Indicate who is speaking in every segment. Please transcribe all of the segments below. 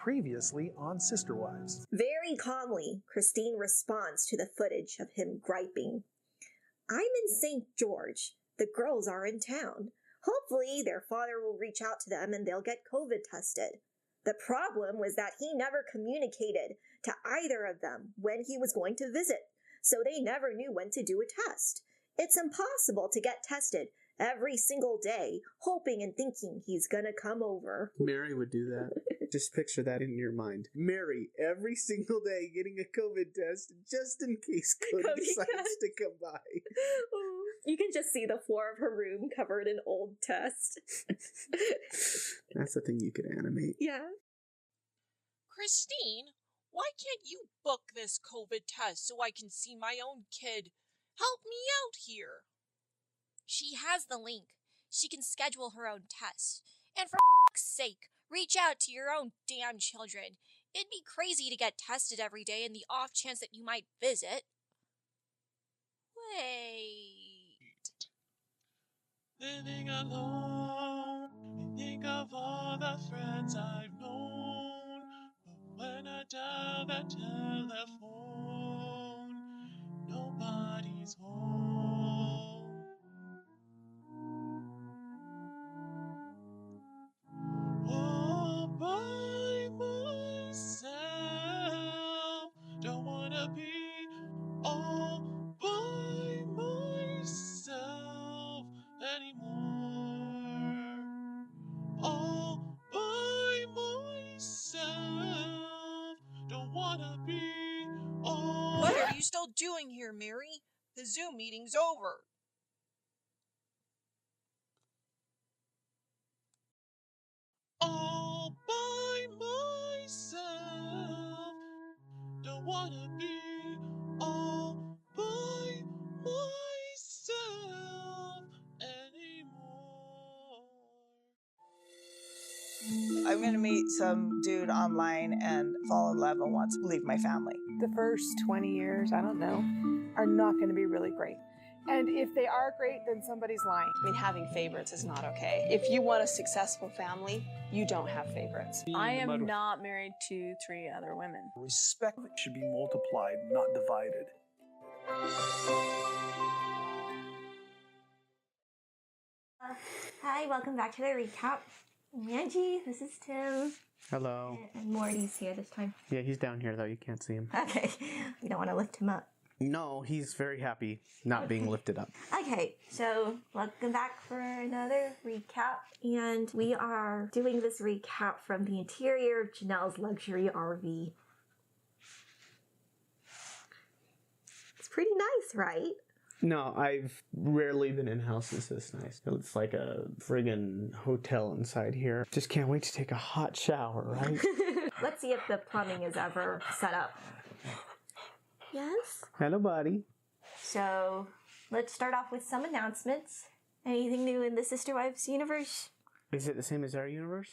Speaker 1: Previously on Sister Wives.
Speaker 2: Very calmly, Christine responds to the footage of him griping. I'm in St. George. The girls are in town. Hopefully their father will reach out to them and they'll get COVID tested. The problem was that he never communicated to either of them when he was going to visit, so they never knew when to do a test. It's impossible to get tested every single day, hoping and thinking he's gonna come over.
Speaker 3: Mary would do that. Just picture that in your mind. Mary, every single day getting a COVID test just in case Cody decides to come by.
Speaker 2: You can just see the floor of her room covered in old tests.
Speaker 3: That's the thing you could animate.
Speaker 2: Yeah.
Speaker 4: Christine, why can't you book this COVID test so I can see my own kid? Help me out here.
Speaker 5: She has the link. She can schedule her own test. And for f***'s sake, reach out to your own damn children. It'd be crazy to get tested every day in the off chance that you might visit. Wait.
Speaker 6: Living alone, I think of all the friends I've known. But when I dial that telephone, nobody's home. All by myself, don't wanna be all by myself anymore. All by myself, don't wanna be all.
Speaker 4: What are you still doing here, Mary? The Zoom meeting's over.
Speaker 6: All by myself, don't wanna be all by myself anymore.
Speaker 7: I'm going to meet some dude online and fall in love and want to leave my family.
Speaker 8: The first 20 years, I don't know, are not going to be really great. And if they are great, then somebody's lying.
Speaker 9: I mean, having favorites is not okay. If you want a successful family, you don't have favorites.
Speaker 10: I am not married to 3 other women.
Speaker 1: Respect should be multiplied, not divided.
Speaker 2: Hi, welcome back to the recap. I'm Angie, this is Tim.
Speaker 3: Hello.
Speaker 2: And Morty's here this time.
Speaker 3: Yeah, he's down here though. You can't see him.
Speaker 2: Okay, you don't want to lift him up.
Speaker 3: No, he's very happy not being lifted up.
Speaker 2: Okay, so welcome back for another recap. And we are doing this recap from the interior of Janelle's luxury RV. It's pretty nice, right?
Speaker 3: No, I've rarely been in houses this nice. It's like a friggin' hotel inside here. Just can't wait to take a hot shower, right?
Speaker 2: Let's see if the plumbing is ever set up. Yes?
Speaker 3: Hello, buddy.
Speaker 2: So, let's start off with some announcements. Anything new in the Sister Wives universe?
Speaker 3: Is it the same as our universe?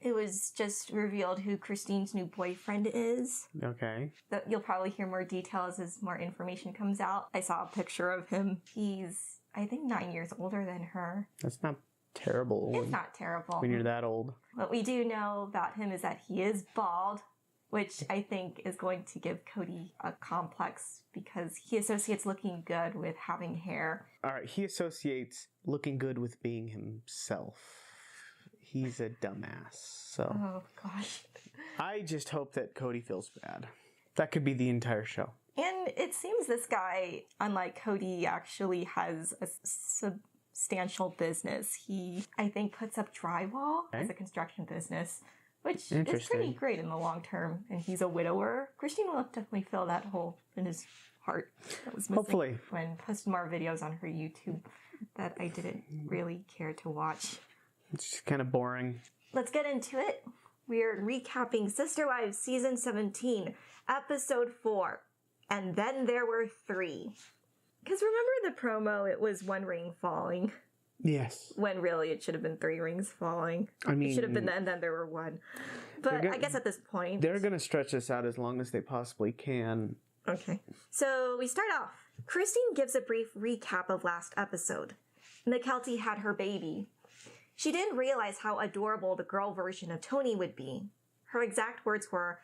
Speaker 2: It was just revealed who Christine's new boyfriend is.
Speaker 3: Okay.
Speaker 2: You'll probably hear more details as more information comes out. I saw a picture of him. He's, I think, 9 years older than her.
Speaker 3: That's not terrible.
Speaker 2: It's not terrible.
Speaker 3: When you're that old.
Speaker 2: What we do know about him is that he is bald, which I think is going to give Cody a complex because he associates looking good with having hair.
Speaker 3: All right, he associates looking good with being himself. He's a dumbass, so...
Speaker 2: Oh, gosh.
Speaker 3: I just hope that Cody feels bad. That could be the entire show.
Speaker 2: And it seems this guy, unlike Cody, actually has a substantial business. He, I think, puts up drywall as a construction business, which is pretty great in the long term. And he's a widower. Christine will definitely fill that hole in his heart that was missing.
Speaker 3: Hopefully.
Speaker 2: When posted more videos on her YouTube that I didn't really care to watch.
Speaker 3: It's just kind of boring. Let's
Speaker 2: get into it. We're recapping Sister Wives Season 17, Episode 4. And then there were 3. Because remember the promo, it was 1 ring falling.
Speaker 3: Yes.
Speaker 2: When really it should have been 3 rings falling.
Speaker 3: I mean...
Speaker 2: It should have been, and then there were 1. But I guess at this point...
Speaker 3: They're going to stretch this out as long as they possibly can.
Speaker 2: Okay. So we start off. Christine gives a brief recap of last episode. Nakelty had her baby. She didn't realize how adorable the girl version of Tony would be. Her exact words were,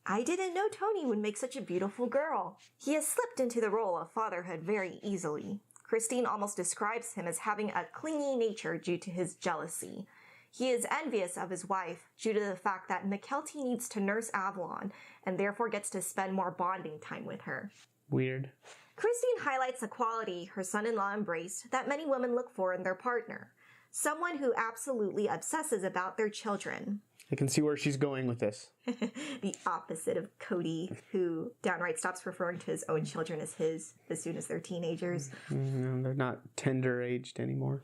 Speaker 2: "I didn't know Tony would make such a beautiful girl." He has slipped into the role of fatherhood very easily. Christine almost describes him as having a clingy nature due to his jealousy. He is envious of his wife due to the fact that McKelty needs to nurse Avalon and therefore gets to spend more bonding time with her.
Speaker 3: Weird.
Speaker 2: Christine highlights a quality her son-in-law embraced that many women look for in their partner. Someone who absolutely obsesses about their children.
Speaker 3: I can see where she's going with this.
Speaker 2: The opposite of Cody, who downright stops referring to his own children as his as soon as they're teenagers.
Speaker 3: They're not tender-aged anymore.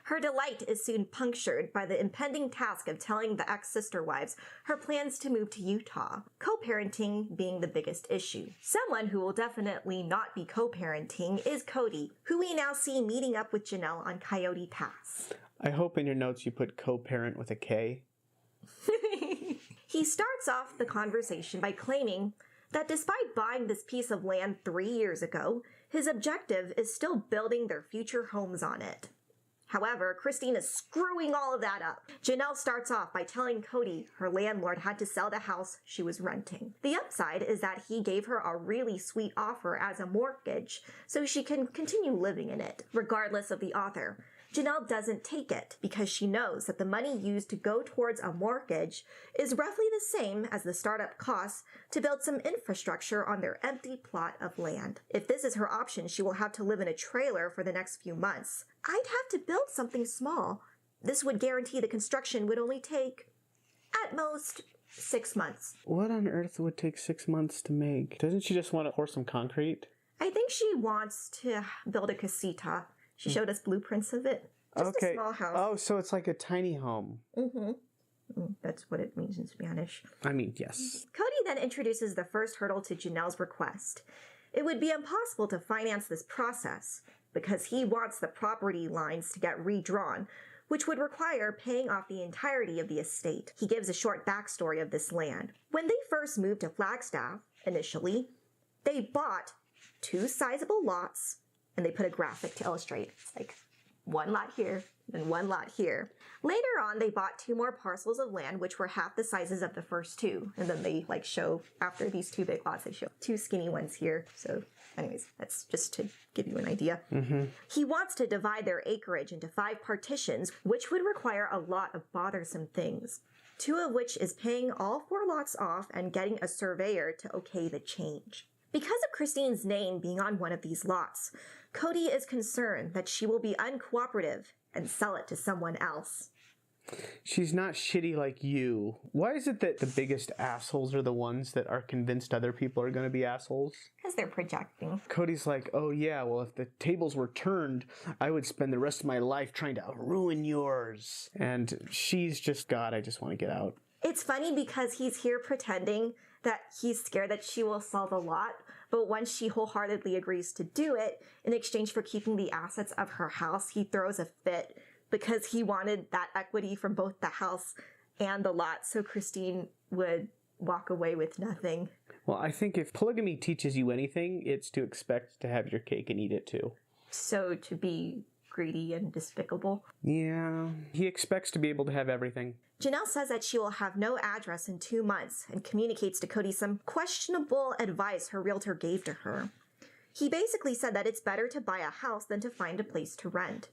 Speaker 2: Her delight is soon punctured by the impending task of telling the ex-sister wives her plans to move to Utah, co-parenting being the biggest issue. Someone who will definitely not be co-parenting is Cody, who we now see meeting up with Janelle on Coyote Pass.
Speaker 3: I hope in your notes you put co-parent with a K.
Speaker 2: He starts off the conversation by claiming that despite buying this piece of land 3 years ago, his objective is still building their future homes on it. However, Christine is screwing all of that up. Janelle starts off by telling Cody her landlord had to sell the house she was renting. The upside is that he gave her a really sweet offer as a mortgage so she can continue living in it, regardless of the author. Janelle doesn't take it because she knows that the money used to go towards a mortgage is roughly the same as the startup costs to build some infrastructure on their empty plot of land. If this is her option, she will have to live in a trailer for the next few months. I'd have to build something small. This would guarantee the construction would only take, at most, 6 months.
Speaker 3: What on earth would take 6 months to make? Doesn't she just want to pour some concrete?
Speaker 2: I think she wants to build a casita. She showed us blueprints of it. Just a small house.
Speaker 3: Oh, so it's like a tiny home.
Speaker 2: Mm-hmm. That's what it means in Spanish.
Speaker 3: I mean, yes.
Speaker 2: Cody then introduces the first hurdle to Janelle's request. It would be impossible to finance this process because he wants the property lines to get redrawn, which would require paying off the entirety of the estate. He gives a short backstory of this land. When they first moved to Flagstaff, initially, they bought 2 sizable lots and they put a graphic to illustrate. It's like 1 lot here and 1 lot here. Later on, they bought 2 more parcels of land, which were half the sizes of the first 2. And then they show, after these 2 big lots, they show 2 skinny ones here. So anyways, that's just to give you an idea.
Speaker 3: Mm-hmm.
Speaker 2: He wants to divide their acreage into 5 partitions, which would require a lot of bothersome things. 2 of which is paying all 4 lots off and getting a surveyor to okay the change. Because of Christine's name being on one of these lots, Cody is concerned that she will be uncooperative and sell it to someone else.
Speaker 3: She's not shitty like you. Why is it that the biggest assholes are the ones that are convinced other people are going to be assholes?
Speaker 2: Because they're projecting.
Speaker 3: Cody's like, oh yeah, well if the tables were turned, I would spend the rest of my life trying to ruin yours. And she's just, God, I just want to get out.
Speaker 2: It's funny because he's here pretending that he's scared that she will sell the lot, but once she wholeheartedly agrees to do it, in exchange for keeping the assets of her house, he throws a fit because he wanted that equity from both the house and the lot, so Christine would walk away with nothing.
Speaker 3: Well, I think if polygamy teaches you anything, it's to expect to have your cake and eat it too.
Speaker 2: So to be greedy and despicable.
Speaker 3: Yeah, he expects to be able to have everything.
Speaker 2: Janelle says that she will have no address in 2 months and communicates to Cody some questionable advice her realtor gave to her. He basically said that it's better to buy a house than to find a place to rent.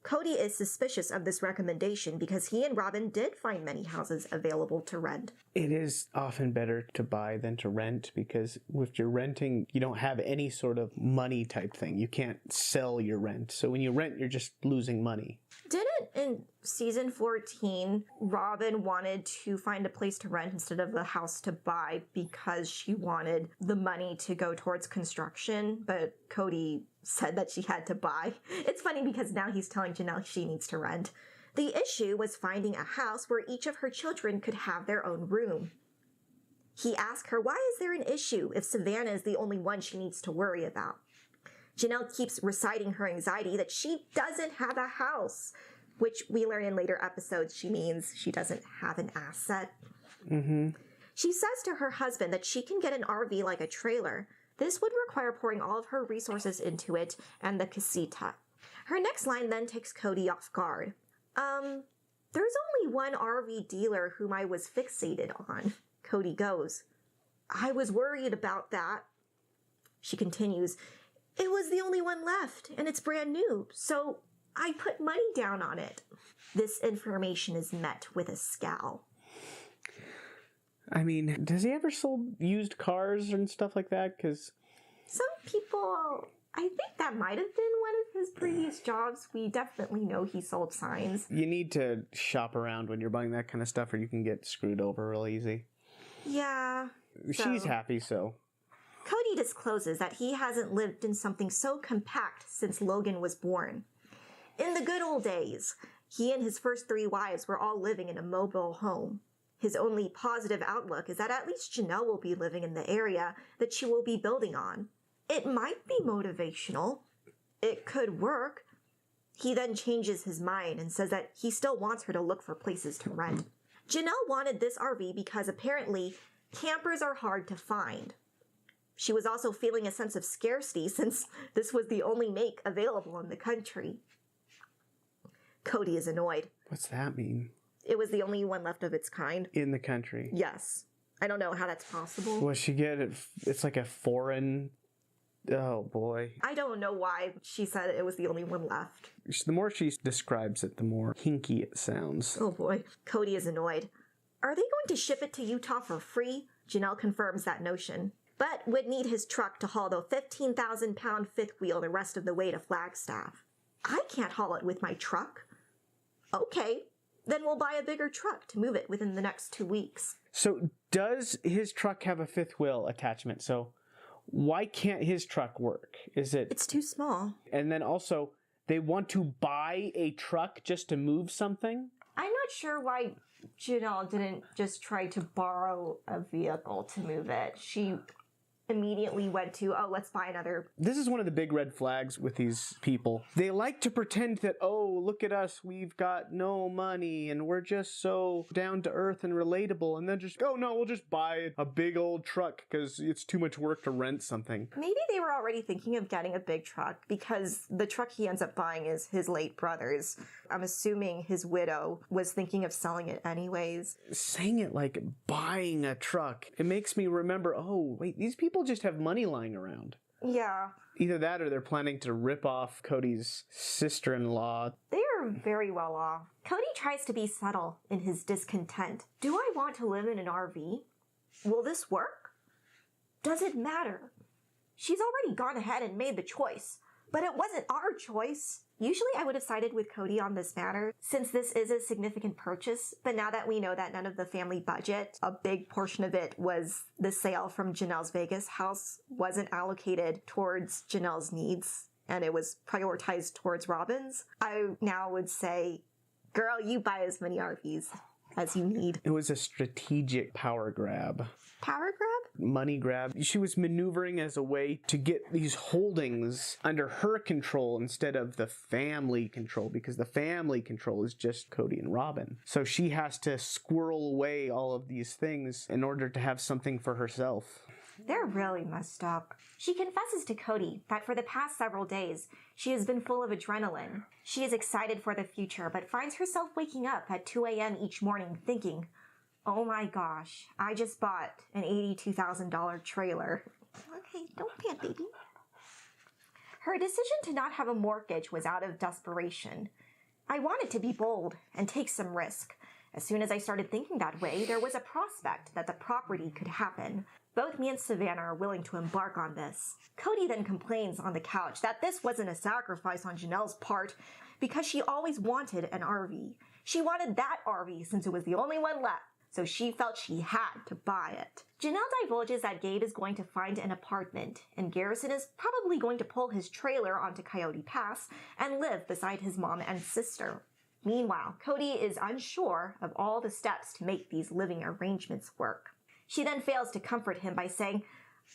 Speaker 2: Cody is suspicious of this recommendation because he and Robin did find many houses available to rent.
Speaker 3: It is often better to buy than to rent because if you're renting, you don't have any sort of money type thing. You can't sell your rent. So when you rent, you're just losing money.
Speaker 2: Didn't in season 14, Robin wanted to find a place to rent instead of a house to buy because she wanted the money to go towards construction, but Cody said that she had to buy. It's funny because now he's telling Janelle she needs to rent. The issue was finding a house where each of her children could have their own room. He asked her, why is there an issue if Savannah is the only one she needs to worry about? Janelle keeps reciting her anxiety that she doesn't have a house, which we learn in later episodes she means she doesn't have an asset.
Speaker 3: Mm-hmm.
Speaker 2: She says to her husband that she can get an RV like a trailer. This would require pouring all of her resources into it and the casita. Her next line then takes Cody off guard. There's only one RV dealer whom I was fixated on. Cody goes. I was worried about that. She continues. It was the only one left, and it's brand new, so I put money down on it. This information is met with a scowl.
Speaker 3: I mean, does he ever sell used cars and stuff like that? Because
Speaker 2: some people, I think that might have been one of his previous jobs. We definitely know he sold signs.
Speaker 3: You need to shop around when you're buying that kind of stuff or you can get screwed over real easy.
Speaker 2: Yeah.
Speaker 3: She's happy, so.
Speaker 2: Cody discloses that he hasn't lived in something so compact since Logan was born. In the good old days, he and his first 3 wives were all living in a mobile home. His only positive outlook is that at least Janelle will be living in the area that she will be building on. It might be motivational. It could work. He then changes his mind and says that he still wants her to look for places to rent. Janelle wanted this RV because apparently campers are hard to find. She was also feeling a sense of scarcity since this was the only make available in the country. Cody is annoyed.
Speaker 3: What's that mean?
Speaker 2: It was the only one left of its kind.
Speaker 3: In the country?
Speaker 2: Yes. I don't know how that's possible.
Speaker 3: Well, she get it. It's like a foreign. Oh boy.
Speaker 2: I don't know why she said it was the only one left.
Speaker 3: The more she describes it, the more hinky it sounds.
Speaker 2: Oh boy. Cody is annoyed. Are they going to ship it to Utah for free? Janelle confirms that notion, but would need his truck to haul the 15,000-pound fifth wheel the rest of the way to Flagstaff. I can't haul it with my truck. Okay. Then we'll buy a bigger truck to move it within the next 2 weeks.
Speaker 3: So does his truck have a fifth wheel attachment? So why can't his truck work? Is it...
Speaker 2: It's too small.
Speaker 3: And then also, they want to buy a truck just to move something?
Speaker 2: I'm not sure why Janelle didn't just try to borrow a vehicle to move it. She immediately went to, oh, let's buy another.
Speaker 3: This is one of the big red flags with these people. They like to pretend that, oh, look at us, we've got no money and we're just so down to earth and relatable, and then just, oh no, we'll just buy a big old truck because it's too much work to rent something.
Speaker 2: Maybe they were already thinking of getting a big truck because the truck he ends up buying is his late brother's. I'm assuming his widow was thinking of selling it anyways.
Speaker 3: Saying it like buying a truck, it makes me remember, oh, wait, these people just have money lying around.
Speaker 2: Yeah.
Speaker 3: Either that or they're planning to rip off Cody's sister-in-law.
Speaker 2: They are very well off. Cody tries to be subtle in his discontent. Do I want to live in an RV? Will this work? Does it matter? She's already gone ahead and made the choice, but it wasn't our choice. Usually I would have sided with Cody on this matter, since this is a significant purchase, but now that we know that none of the family budget, a big portion of it was the sale from Janelle's Vegas house, wasn't allocated towards Janelle's needs, and it was prioritized towards Robin's, I now would say, girl, you buy as many RVs as you need.
Speaker 3: It was a strategic power grab.
Speaker 2: Power grab?
Speaker 3: Money grab. She was maneuvering as a way to get these holdings under her control instead of the family control, because the family control is just Cody and Robin. So she has to squirrel away all of these things in order to have something for herself.
Speaker 2: They're really messed up. She confesses to Cody that for the past several days, she has been full of adrenaline. She is excited for the future, but finds herself waking up at 2 a.m. each morning thinking, oh my gosh, I just bought an $82,000 trailer. Okay, don't pant, baby. Her decision to not have a mortgage was out of desperation. I wanted to be bold and take some risk. As soon as I started thinking that way, there was a prospect that the property could happen. Both me and Savannah are willing to embark on this. Cody then complains on the couch that this wasn't a sacrifice on Janelle's part because she always wanted an RV. She wanted that RV since it was the only one left, so she felt she had to buy it. Janelle divulges that Gabe is going to find an apartment, and Garrison is probably going to pull his trailer onto Coyote Pass and live beside his mom and sister. Meanwhile, Cody is unsure of all the steps to make these living arrangements work. She then fails to comfort him by saying,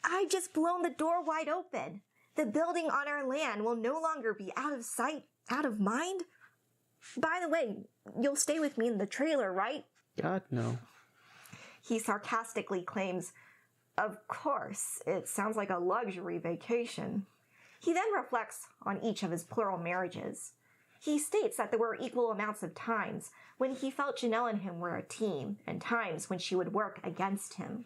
Speaker 2: "I just blown the door wide open. The building on our land will no longer be out of sight, out of mind. By the way, you'll stay with me in the trailer, right?"
Speaker 3: God, no.
Speaker 2: He sarcastically claims, "Of course, it sounds like a luxury vacation." He then reflects on each of his plural marriages. He states that there were equal amounts of times when he felt Janelle and him were a team, and times when she would work against him.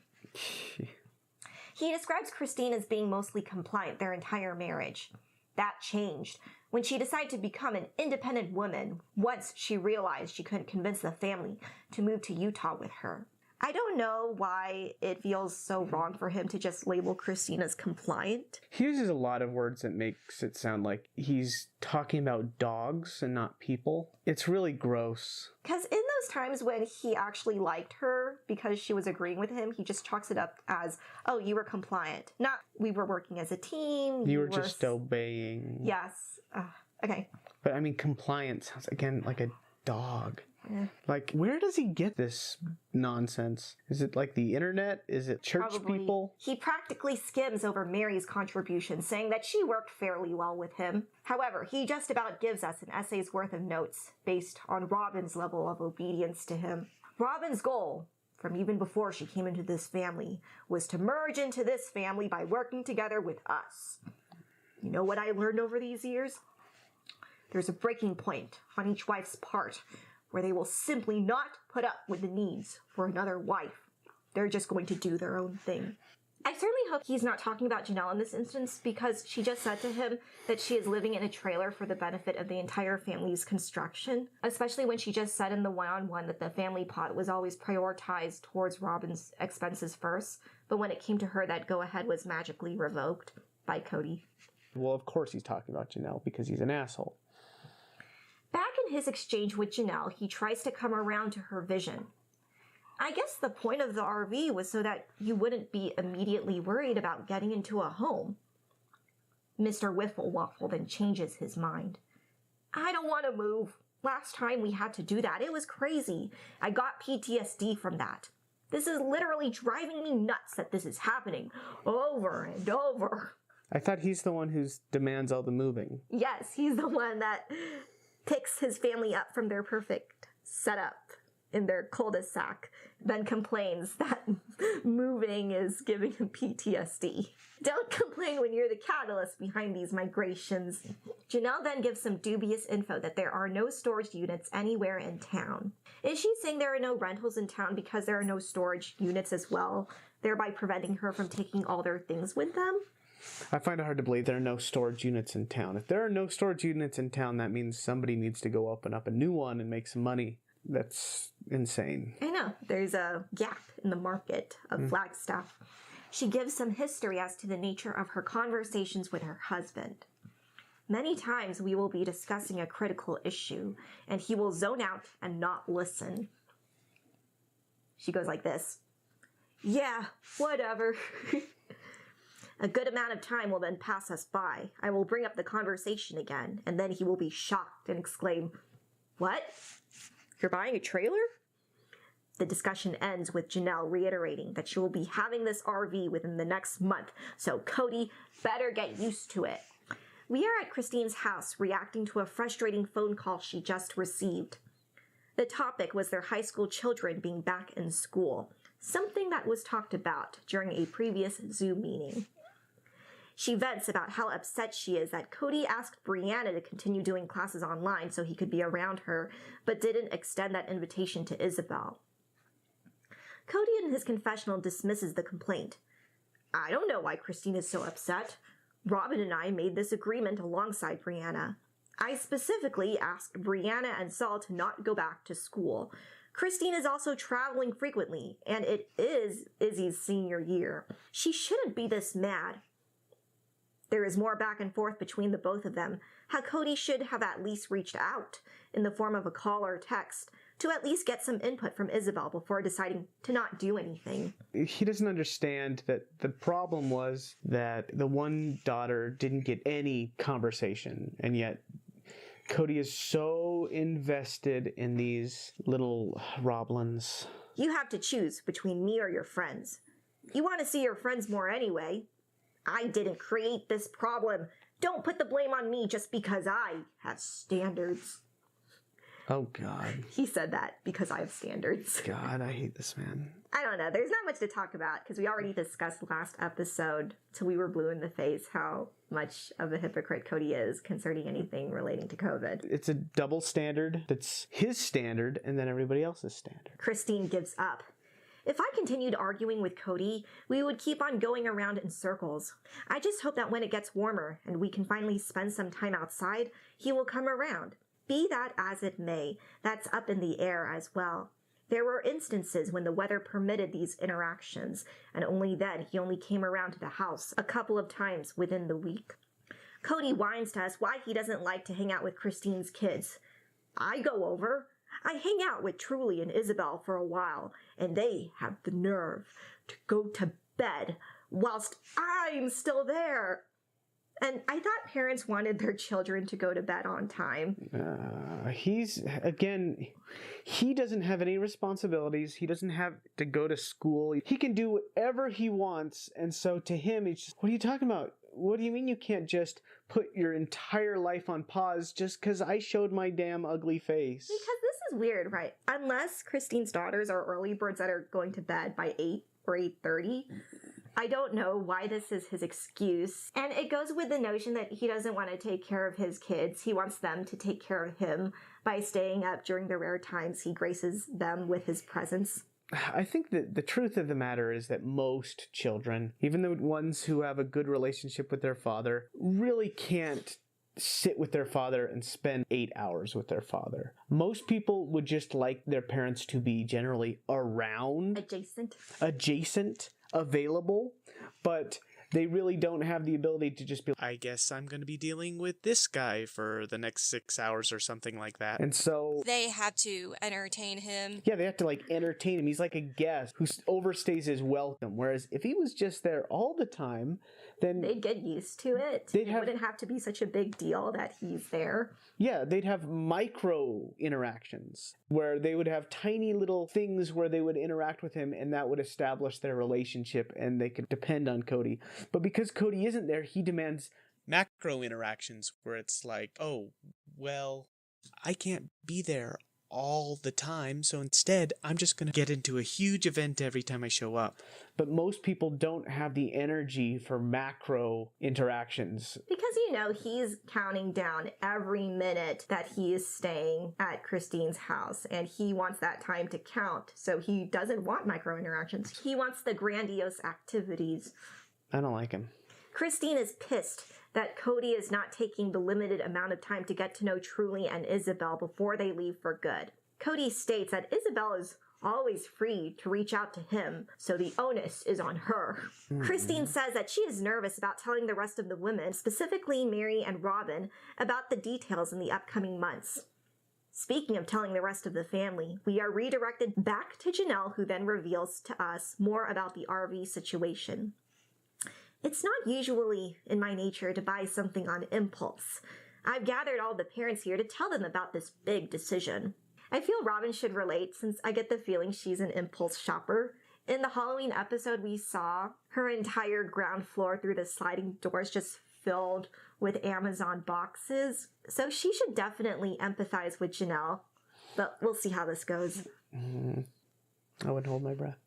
Speaker 2: He describes Christine as being mostly compliant their entire marriage. That changed when she decided to become an independent woman once she realized she couldn't convince the family to move to Utah with her. I don't know why it feels so wrong for him to just label Christine as compliant.
Speaker 3: He uses a lot of words that makes it sound like he's talking about dogs and not people. It's really gross.
Speaker 2: Because in those times when he actually liked her because she was agreeing with him, he just chalks it up as, oh, you were compliant. Not, we were working as a team.
Speaker 3: You were just obeying.
Speaker 2: Yes. Okay.
Speaker 3: But I mean, compliant sounds, again, like a dog. Like, where does he get this nonsense? Is it like the internet? Is it church people?
Speaker 2: He practically skims over Mary's contribution, saying that she worked fairly well with him. However, he just about gives us an essay's worth of notes based on Robin's level of obedience to him. Robin's goal, from even before she came into this family, was to merge into this family by working together with us. You know what I learned over these years? There's a breaking point on each wife's part where they will simply not put up with the needs for another wife. They're just going to do their own thing. I certainly hope he's not talking about Janelle in this instance, because she just said to him that she is living in a trailer for the benefit of the entire family's construction, especially when she just said in the one-on-one that the family pot was always prioritized towards Robin's expenses first, but when it came to her, that go-ahead was magically revoked by Cody.
Speaker 3: Well, of course he's talking about Janelle, because he's an asshole.
Speaker 2: Back in his exchange with Janelle, he tries to come around to her vision. I guess the point of the RV was so that you wouldn't be immediately worried about getting into a home. Mr. Wiffle-Waffle then changes his mind. I don't want to move. Last time we had to do that, it was crazy. I got PTSD from that. This is literally driving me nuts that this is happening over and over.
Speaker 3: I thought he's the one who demands all the moving.
Speaker 2: Yes, he's the one that picks his family up from their perfect setup in their cul-de-sac, then complains that moving is giving him PTSD. Don't complain when you're the catalyst behind these migrations. Janelle then gives some dubious info that there are no storage units anywhere in town. Is she saying there are no rentals in town because there are no storage units as well, thereby preventing her from taking all their things with them?
Speaker 3: I find it hard to believe there are no storage units in town. If there are no storage units in town, that means somebody needs to go open up a new one and make some money. That's insane.
Speaker 2: I know. There's a gap in the market of Flagstaff. She gives some history as to the nature of her conversations with her husband. Many times we will be discussing a critical issue, and he will zone out and not listen. She goes like this. Yeah, whatever. A good amount of time will then pass us by. I will bring up the conversation again, and then he will be shocked and exclaim, What? You're buying a trailer? The discussion ends with Janelle reiterating that she will be having this RV within the next month, so Cody better get used to it. We are at Christine's house reacting to a frustrating phone call she just received. The topic was their high school children being back in school, something that was talked about during a previous Zoom meeting. She vents about how upset she is that Cody asked Brianna to continue doing classes online so he could be around her, but didn't extend that invitation to Isabel. Cody in his confessional dismisses the complaint. I don't know why Christine is so upset. Robin and I made this agreement alongside Brianna. I specifically asked Brianna and Saul to not go back to school. Christine is also traveling frequently, and it is Izzy's senior year. She shouldn't be this mad. There is more back and forth between the both of them, how Cody should have at least reached out, in the form of a call or text, to at least get some input from Isabel before deciding to not do anything.
Speaker 3: He doesn't understand that the problem was that the one daughter didn't get any conversation, and yet Cody is so invested in these little Roblins.
Speaker 2: You have to choose between me or your friends. You want to see your friends more anyway. I didn't create this problem. Don't put the blame on me just because I have standards.
Speaker 3: Oh, God.
Speaker 2: He said that because I have standards.
Speaker 3: God, I hate this man.
Speaker 2: I don't know. There's not much to talk about because we already discussed last episode till we were blue in the face how much of a hypocrite Cody is concerning anything relating to COVID.
Speaker 3: It's a double standard that's his standard and then everybody else's standard.
Speaker 2: Christine gives up. If I continued arguing with Cody, we would keep on going around in circles. I just hope that when it gets warmer and we can finally spend some time outside, he will come around. Be that as it may, that's up in the air as well. There were instances when the weather permitted these interactions, and only then he only came around to the house a couple of times within the week. Cody whines to us why he doesn't like to hang out with Christine's kids. I go over. I hang out with Truly and Isabel for a while, and they have the nerve to go to bed whilst I'm still there. And I thought parents wanted their children to go to bed on time.
Speaker 3: He doesn't have any responsibilities. He doesn't have to go to school. He can do whatever he wants. And so to him, it's just, what are you talking about? What do you mean you can't just put your entire life on pause just because I showed my damn ugly face?
Speaker 2: Because this is weird, right? Unless Christine's daughters are early birds that are going to bed by 8 or 8:30. I don't know why this is his excuse. And it goes with the notion that he doesn't want to take care of his kids. He wants them to take care of him by staying up during the rare times he graces them with his presence.
Speaker 3: I think that the truth of the matter is that most children, even the ones who have a good relationship with their father, really can't sit with their father and spend 8 hours with their father. Most people would just like their parents to be generally around. Adjacent. Available, but they really don't have the ability to just be
Speaker 6: I guess I'm going to be dealing with this guy for the next 6 hours or something like that.
Speaker 3: And so
Speaker 5: they have to entertain him.
Speaker 3: Yeah, they have to like entertain him. He's like a guest who overstays his welcome. Whereas if he was just there all the time, then
Speaker 2: they'd get used to it. It wouldn't have to be such a big deal that he's there.
Speaker 3: Yeah, they'd have micro interactions where they would have tiny little things where they would interact with him and that would establish their relationship and they could depend on Cody. But because Cody isn't there, he demands
Speaker 6: macro interactions where it's like, oh, well, I can't be there all the time, so instead I'm just going to get into a huge event every time I show up.
Speaker 3: But most people don't have the energy for macro interactions.
Speaker 2: Because, he's counting down every minute that he is staying at Christine's house, and he wants that time to count, so he doesn't want micro interactions. He wants the grandiose activities.
Speaker 3: I don't like him.
Speaker 2: Christine is pissed that Cody is not taking the limited amount of time to get to know Truly and Isabel before they leave for good. Cody states that Isabel is always free to reach out to him, so the onus is on her. Christine says that she is nervous about telling the rest of the women, specifically Mary and Robin, about the details in the upcoming months. Speaking of telling the rest of the family, we are redirected back to Janelle, who then reveals to us more about the RV situation. It's not usually in my nature to buy something on impulse. I've gathered all the parents here to tell them about this big decision. I feel Robin should relate since I get the feeling she's an impulse shopper. In the Halloween episode we saw, her entire ground floor through the sliding doors just filled with Amazon boxes. So she should definitely empathize with Janelle. But we'll see how this goes.
Speaker 3: I would hold my breath.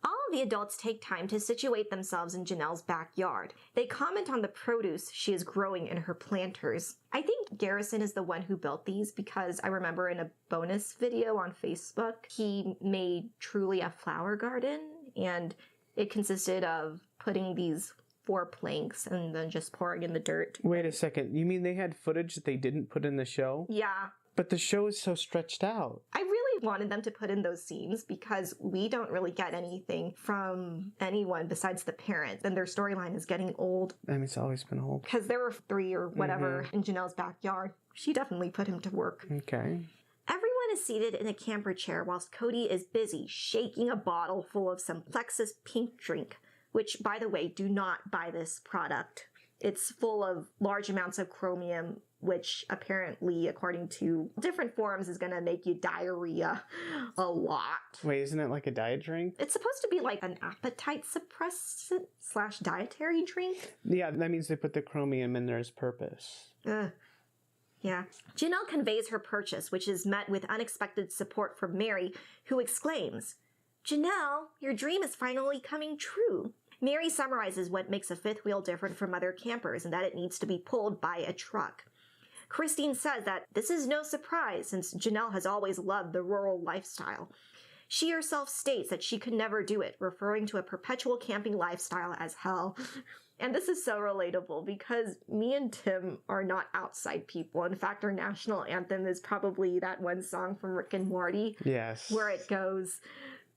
Speaker 2: All of the adults take time to situate themselves in Janelle's backyard. They comment on the produce she is growing in her planters. I think Garrison is the one who built these because I remember in a bonus video on Facebook, he made Truly a flower garden, and it consisted of putting these 4 planks and then just pouring in the dirt.
Speaker 3: Wait a second. You mean they had footage that they didn't put in the show?
Speaker 2: Yeah.
Speaker 3: But the show is so stretched out.
Speaker 2: I really wanted them to put in those scenes because we don't really get anything from anyone besides the parents, and their storyline is getting old.
Speaker 3: I mean, it's always been old.
Speaker 2: Because there were 3 or whatever in Janelle's backyard. She definitely put him to work.
Speaker 3: Okay.
Speaker 2: Everyone is seated in a camper chair whilst Cody is busy shaking a bottle full of some Plexus pink drink, which, by the way, do not buy this product. It's full of large amounts of chromium, which apparently, according to different forums, is going to make you diarrhea a lot.
Speaker 3: Wait, isn't it like a diet drink?
Speaker 2: It's supposed to be like an appetite suppressant / dietary drink.
Speaker 3: Yeah, that means they put the chromium in there as purpose.
Speaker 2: Yeah. Janelle conveys her purchase, which is met with unexpected support from Mary, who exclaims, Janelle, your dream is finally coming true. Mary summarizes what makes a fifth wheel different from other campers and that it needs to be pulled by a truck. Christine says that this is no surprise since Janelle has always loved the rural lifestyle. She herself states that she could never do it, referring to a perpetual camping lifestyle as hell. And this is so relatable because me and Tim are not outside people. In fact, our national anthem is probably that one song from Rick and Morty.
Speaker 3: Yes.
Speaker 2: Where it goes,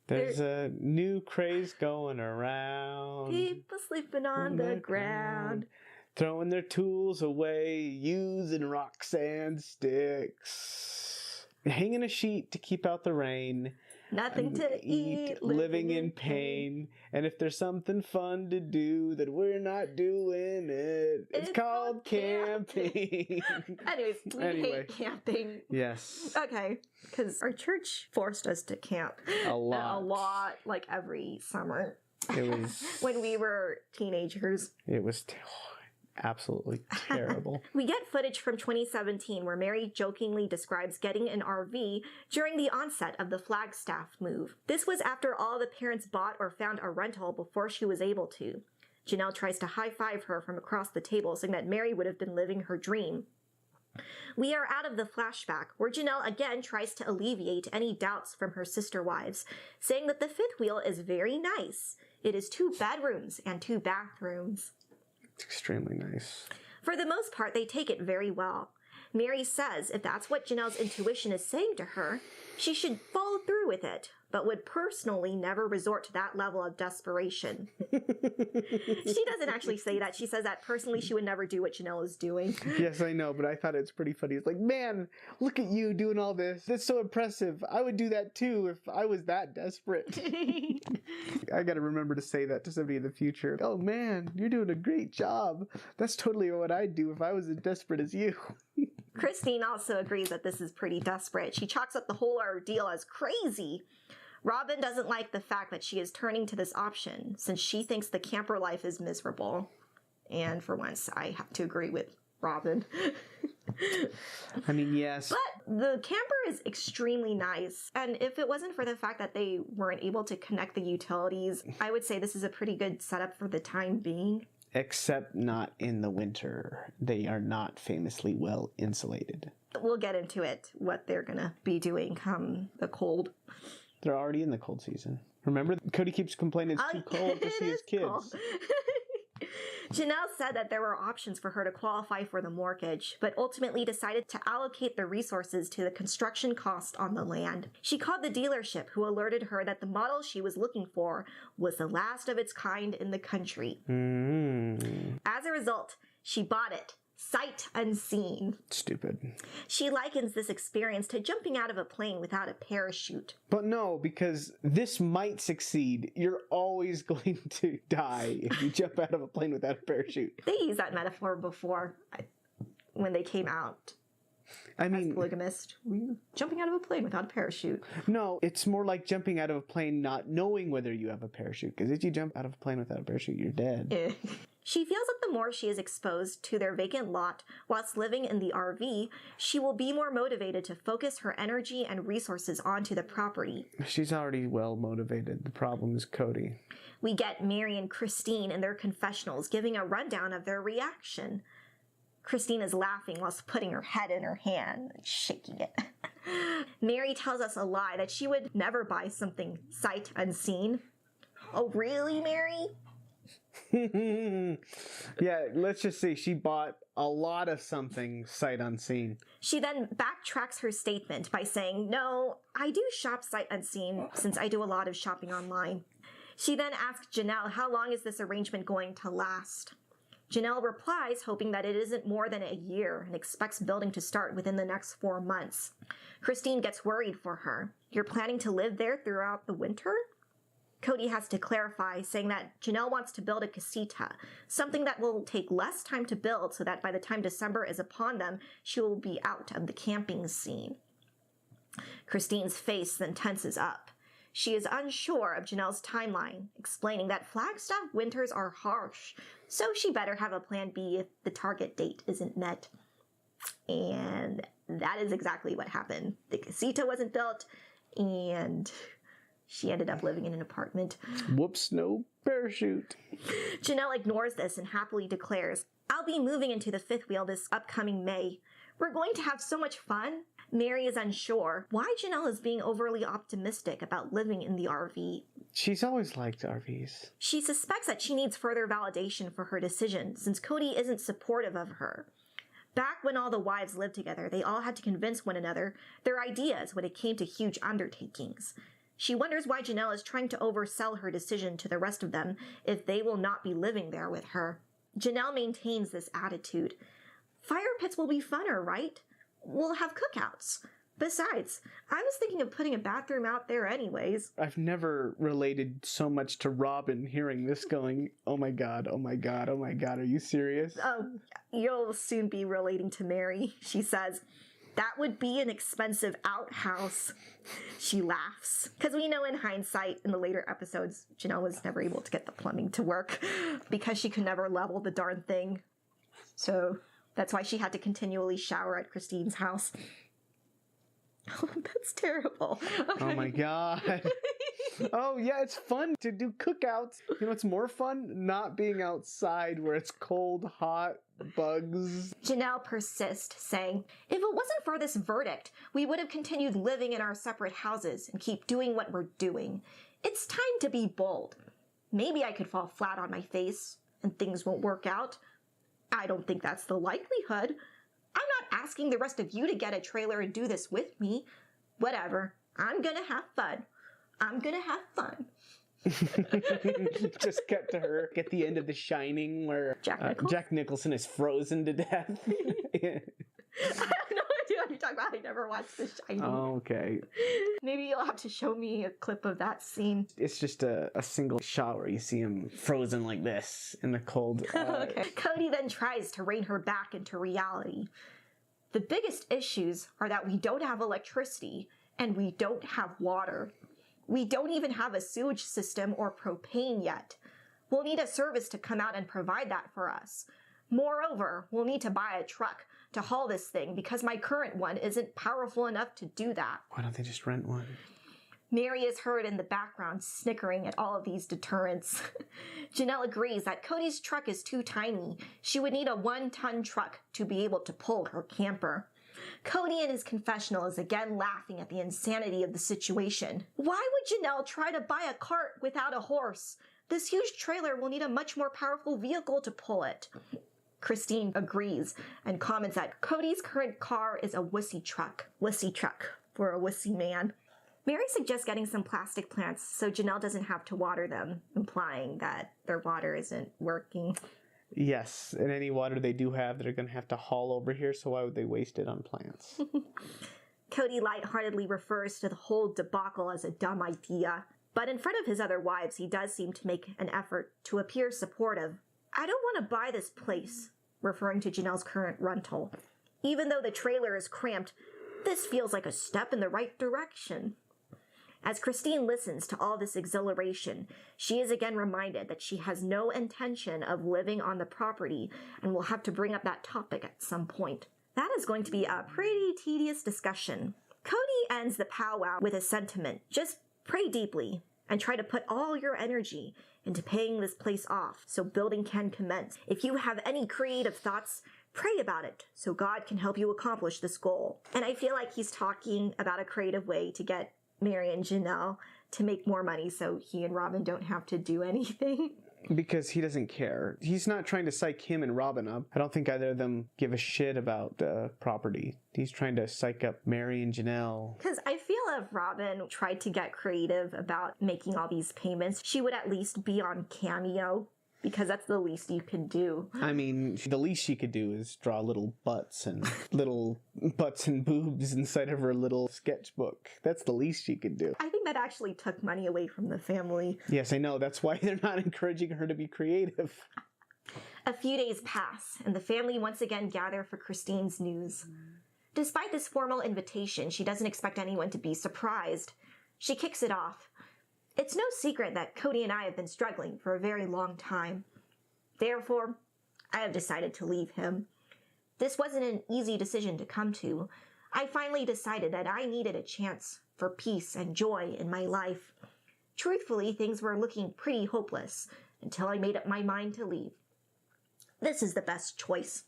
Speaker 3: there's a new craze going around.
Speaker 2: People sleeping on the ground.
Speaker 3: Throwing their tools away, using rocks and sticks. Hanging a sheet to keep out the rain.
Speaker 2: Nothing to eat,
Speaker 3: living in pain. And if there's something fun to do that we're not doing it, it's called camping.
Speaker 2: Anyways, we hate camping.
Speaker 3: Yes.
Speaker 2: Okay, because our church forced us to camp.
Speaker 3: A lot.
Speaker 2: Like every summer.
Speaker 3: It was...
Speaker 2: when we were teenagers.
Speaker 3: It was... absolutely terrible.
Speaker 2: We get footage from 2017 where Mary jokingly describes getting an RV during the onset of the Flagstaff move. This was after all the parents bought or found a rental before she was able to. Janelle tries to high-five her from across the table, saying that Mary would have been living her dream. We are out of the flashback, where Janelle again tries to alleviate any doubts from her sister wives, saying that the fifth wheel is very nice. It is 2 bedrooms and 2 bathrooms.
Speaker 3: It's extremely nice.
Speaker 2: For the most part, they take it very well. Mary says if that's what Janelle's intuition is saying to her, she should follow through with it, but would personally never resort to that level of desperation. She doesn't actually say that. She says that personally she would never do what Janelle is doing.
Speaker 3: Yes, I know, but I thought it's pretty funny. It's like, man, look at you doing all this. That's so impressive. I would do that too if I was that desperate. I gotta remember to say that to somebody in the future. Oh man, you're doing a great job. That's totally what I'd do if I was as desperate as you.
Speaker 2: Christine also agrees that this is pretty desperate. She chalks up the whole ordeal as crazy. Robin doesn't like the fact that she is turning to this option since she thinks the camper life is miserable. And for once, I have to agree with Robin.
Speaker 3: I mean, yes.
Speaker 2: But the camper is extremely nice. And if it wasn't for the fact that they weren't able to connect the utilities, I would say this is a pretty good setup for the time being.
Speaker 3: Except not in the winter. They are not famously well insulated.
Speaker 2: We'll get into it, what they're going to be doing come the cold.
Speaker 3: They're already in the cold season. Remember, Cody keeps complaining it's too cold to see his kids.
Speaker 2: Janelle said that there were options for her to qualify for the mortgage, but ultimately decided to allocate the resources to the construction cost on the land. She called the dealership, who alerted her that the model she was looking for was the last of its kind in the country. As a result, she bought it. Sight unseen.
Speaker 3: Stupid.
Speaker 2: She likens this experience to jumping out of a plane without a parachute.
Speaker 3: But no, because this might succeed. You're always going to die if you jump out of a plane without a parachute.
Speaker 2: They used that metaphor before when they came out.
Speaker 3: I mean,
Speaker 2: as polygamist, jumping out of a plane without a parachute.
Speaker 3: No, it's more like jumping out of a plane not knowing whether you have a parachute. Because if you jump out of a plane without a parachute, you're dead.
Speaker 2: She feels that the more she is exposed to their vacant lot whilst living in the RV, she will be more motivated to focus her energy and resources onto the property.
Speaker 3: She's already well motivated. The problem is Cody.
Speaker 2: We get Mary and Christine in their confessionals giving a rundown of their reaction. Christine is laughing whilst putting her head in her hand and shaking it. Mary tells us a lie that she would never buy something sight unseen. Oh, really, Mary?
Speaker 3: Yeah, let's just say she bought a lot of something sight unseen.
Speaker 2: She then backtracks her statement by saying, no, I do shop sight unseen since I do a lot of shopping online. She then asks Janelle, how long is this arrangement going to last? Janelle replies, hoping that it isn't more than a year and expects building to start within the next 4 months. Christine gets worried for her. You're planning to live there throughout the winter? Cody has to clarify, saying that Janelle wants to build a casita, something that will take less time to build so that by the time December is upon them, she will be out of the camping scene. Christine's face then tenses up. She is unsure of Janelle's timeline, explaining that Flagstaff winters are harsh, so she better have a plan B if the target date isn't met. And that is exactly what happened. The casita wasn't built, and She ended up living in an apartment.
Speaker 3: Whoops, no parachute.
Speaker 2: Janelle ignores this and happily declares, I'll be moving into the fifth wheel this upcoming May. We're going to have so much fun. Mary is unsure why Janelle is being overly optimistic about living in the RV.
Speaker 3: She's always liked RVs.
Speaker 2: She suspects that she needs further validation for her decision, since Cody isn't supportive of her. Back when all the wives lived together, they all had to convince one another their ideas when it came to huge undertakings. She wonders why Janelle is trying to oversell her decision to the rest of them if they will not be living there with her. Janelle maintains this attitude. Fire pits will be funner, right? We'll have cookouts. Besides, I was thinking of putting a bathroom out there anyways.
Speaker 3: I've never related so much to Robin hearing this going, oh my god, oh my god, oh my god, are you serious?
Speaker 2: Oh, you'll soon be relating to Mary, she says. That would be an expensive outhouse. She laughs. Because we know in hindsight, in the later episodes, Janelle was never able to get the plumbing to work because she could never level the darn thing. So that's why she had to continually shower at Christine's house. Oh, that's terrible. Okay.
Speaker 3: Oh my god. Oh yeah, it's fun to do cookouts. You know what's more fun? Not being outside where it's cold, hot, bugs.
Speaker 2: Janelle persists, saying, if it wasn't for this verdict, we would have continued living in our separate houses and keep doing what we're doing. It's time to be bold. Maybe I could fall flat on my face and things won't work out. I don't think that's the likelihood. I'm not asking the rest of you to get a trailer and do this with me. Whatever. I'm gonna have fun. I'm gonna have fun.
Speaker 3: Just cut to her at the end of The Shining where Jack Nicholson is frozen to death.
Speaker 2: I have no idea what you're talking about. I never watched The Shining.
Speaker 3: Oh, okay.
Speaker 2: Maybe you'll have to show me a clip of that scene.
Speaker 3: It's just a single shot where you see him frozen like this in the cold.
Speaker 2: Okay. Cody then tries to rein her back into reality. The biggest issues are that we don't have electricity and we don't have water. We don't even have a sewage system or propane yet. We'll need a service to come out and provide that for us. Moreover, we'll need to buy a truck to haul this thing because my current one isn't powerful enough to do that.
Speaker 3: Why don't they just rent one?
Speaker 2: Mary is heard in the background snickering at all of these deterrents. Janelle agrees that Cody's truck is too tiny. She would need a 1-ton truck to be able to pull her camper. Cody in his confessional is again laughing at the insanity of the situation. Why would Janelle try to buy a cart without a horse? This huge trailer will need a much more powerful vehicle to pull it. Christine agrees and comments that Cody's current car is a wussy truck. Wussy truck for a wussy man. Mary suggests getting some plastic plants so Janelle doesn't have to water them, implying that their water isn't working.
Speaker 3: Yes, and any water they do have, they're going to have to haul over here, so why would they waste it on plants?
Speaker 2: Cody lightheartedly refers to the whole debacle as a dumb idea, but in front of his other wives, he does seem to make an effort to appear supportive. I don't want to buy this place, referring to Janelle's current rental. Even though the trailer is cramped, this feels like a step in the right direction. As Christine listens to all this exhilaration, she is again reminded that she has no intention of living on the property and will have to bring up that topic at some point. That is going to be a pretty tedious discussion. Cody ends the powwow with a sentiment: just pray deeply and try to put all your energy into paying this place off so building can commence. If you have any creative thoughts, pray about it so God can help you accomplish this goal. And I feel like he's talking about a creative way to get Mary and Janelle to make more money so he and Robin don't have to do anything.
Speaker 3: Because he doesn't care. He's not trying to psych him and Robin up. I don't think either of them give a shit about property. He's trying to psych up Mary and Janelle.
Speaker 2: Because I feel if Robin tried to get creative about making all these payments, she would at least be on Cameo. Because that's the least you can do.
Speaker 3: I mean, the least she could do is draw little butts and boobs inside of her little sketchbook. That's the least she could do.
Speaker 2: I think that actually took money away from the family.
Speaker 3: Yes, I know. That's why they're not encouraging her to be creative.
Speaker 2: A few days pass, and the family once again gather for Christine's news. Despite this formal invitation, she doesn't expect anyone to be surprised. She kicks it off. It's no secret that Cody and I have been struggling for a very long time. Therefore, I have decided to leave him. This wasn't an easy decision to come to. I finally decided that I needed a chance for peace and joy in my life. Truthfully, things were looking pretty hopeless until I made up my mind to leave. This is the best choice.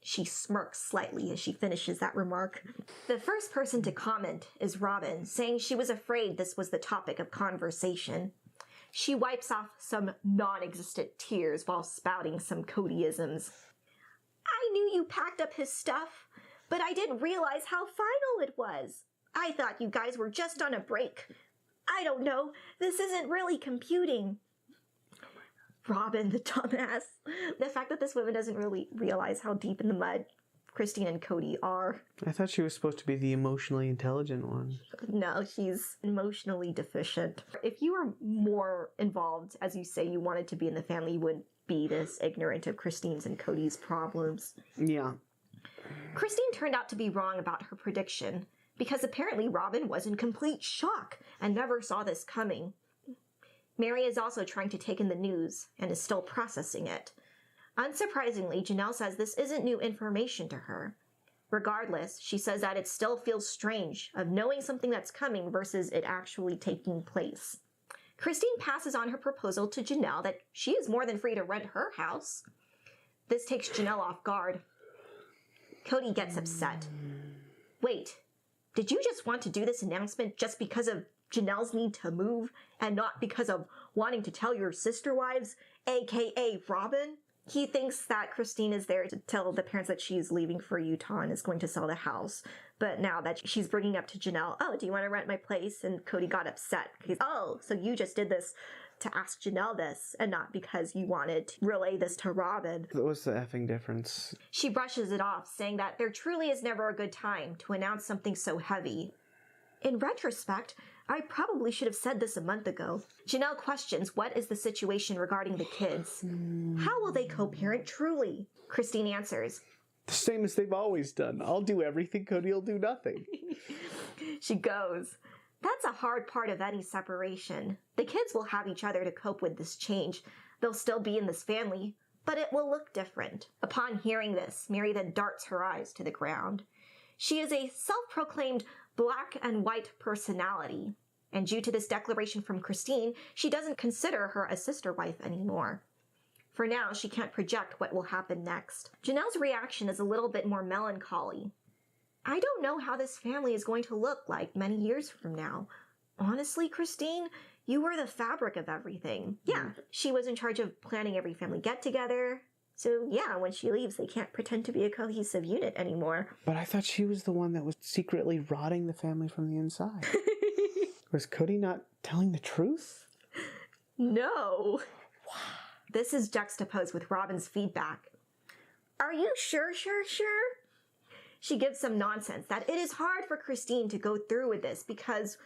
Speaker 2: She smirks slightly as she finishes that remark. The first person to comment is Robin, saying she was afraid this was the topic of conversation. She wipes off some non-existent tears while spouting some Codyisms. I knew you packed up his stuff, but I didn't realize how final it was. I thought you guys were just on a break. I don't know, this isn't really computing. Robin, the dumbass. The fact that this woman doesn't really realize how deep in the mud Christine and Cody are.
Speaker 3: I thought she was supposed to be the emotionally intelligent one.
Speaker 2: No, she's emotionally deficient. If you were more involved, as you say, you wanted to be in the family, you wouldn't be this ignorant of Christine's and Cody's problems.
Speaker 3: Yeah.
Speaker 2: Christine turned out to be wrong about her prediction, because apparently Robin was in complete shock and never saw this coming. Mary is also trying to take in the news and is still processing it. Unsurprisingly, Janelle says this isn't new information to her. Regardless, she says that it still feels strange of knowing something that's coming versus it actually taking place. Christine passes on her proposal to Janelle that she is more than free to rent her house. This takes Janelle off guard. Cody gets upset. Wait, did you just want to do this announcement just because of Janelle's need to move and not because of wanting to tell your sister wives, aka Robin? He thinks that Christine is there to tell the parents that she's leaving for Utah and is going to sell the house. But now that she's bringing up to Janelle, oh, do you want to rent my place? And Cody got upset. He's, oh, so you just did this to ask Janelle this and not because you wanted to relay this to Robin.
Speaker 3: What's the effing difference?
Speaker 2: She brushes it off, saying that there truly is never a good time to announce something so heavy. In retrospect, I probably should have said this a month ago. Janelle questions what is the situation regarding the kids. How will they co-parent truly? Christine answers.
Speaker 3: The same as they've always done. I'll do everything, Cody will do nothing.
Speaker 2: She goes, that's a hard part of any separation. The kids will have each other to cope with this change. They'll still be in this family, but it will look different. Upon hearing this, Mary then darts her eyes to the ground. She is a self-proclaimed black and white personality, and due to this declaration from Christine, she doesn't consider her a sister wife anymore. For now, she can't project what will happen next. Janelle's reaction is a little bit more melancholy. I don't know how this family is going to look like many years from now. Honestly, Christine, you were the fabric of everything. Yeah, she was in charge of planning every family get-together. So yeah, when she leaves, they can't pretend to be a cohesive unit anymore.
Speaker 3: But I thought she was the one that was secretly rotting the family from the inside. Was Cody not telling the truth?
Speaker 2: No. This is juxtaposed with Robin's feedback. Are you sure? She gives some nonsense that it is hard for Christine to go through with this because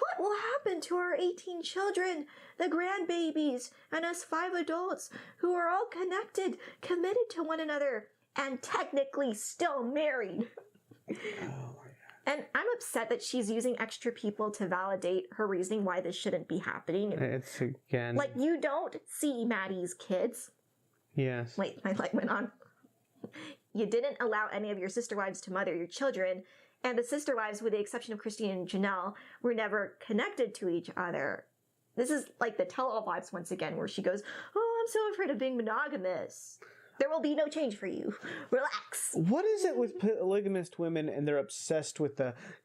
Speaker 2: what will happen to our 18 children, the grandbabies, and us 5 adults who are all connected, committed to one another, and technically still married? And I'm upset that she's using extra people to validate her reasoning why this shouldn't be happening.
Speaker 3: It's again...
Speaker 2: Like, you don't see Maddie's kids.
Speaker 3: Yes.
Speaker 2: Wait, my light went on. You didn't allow any of your sister wives to mother your children, and the sister wives, with the exception of Christine and Janelle, were never connected to each other. This is like the tell-all vibes once again, where she goes, oh, I'm so afraid of being monogamous. There will be no change for you. Relax.
Speaker 3: What is it with polygamist women and they're obsessed with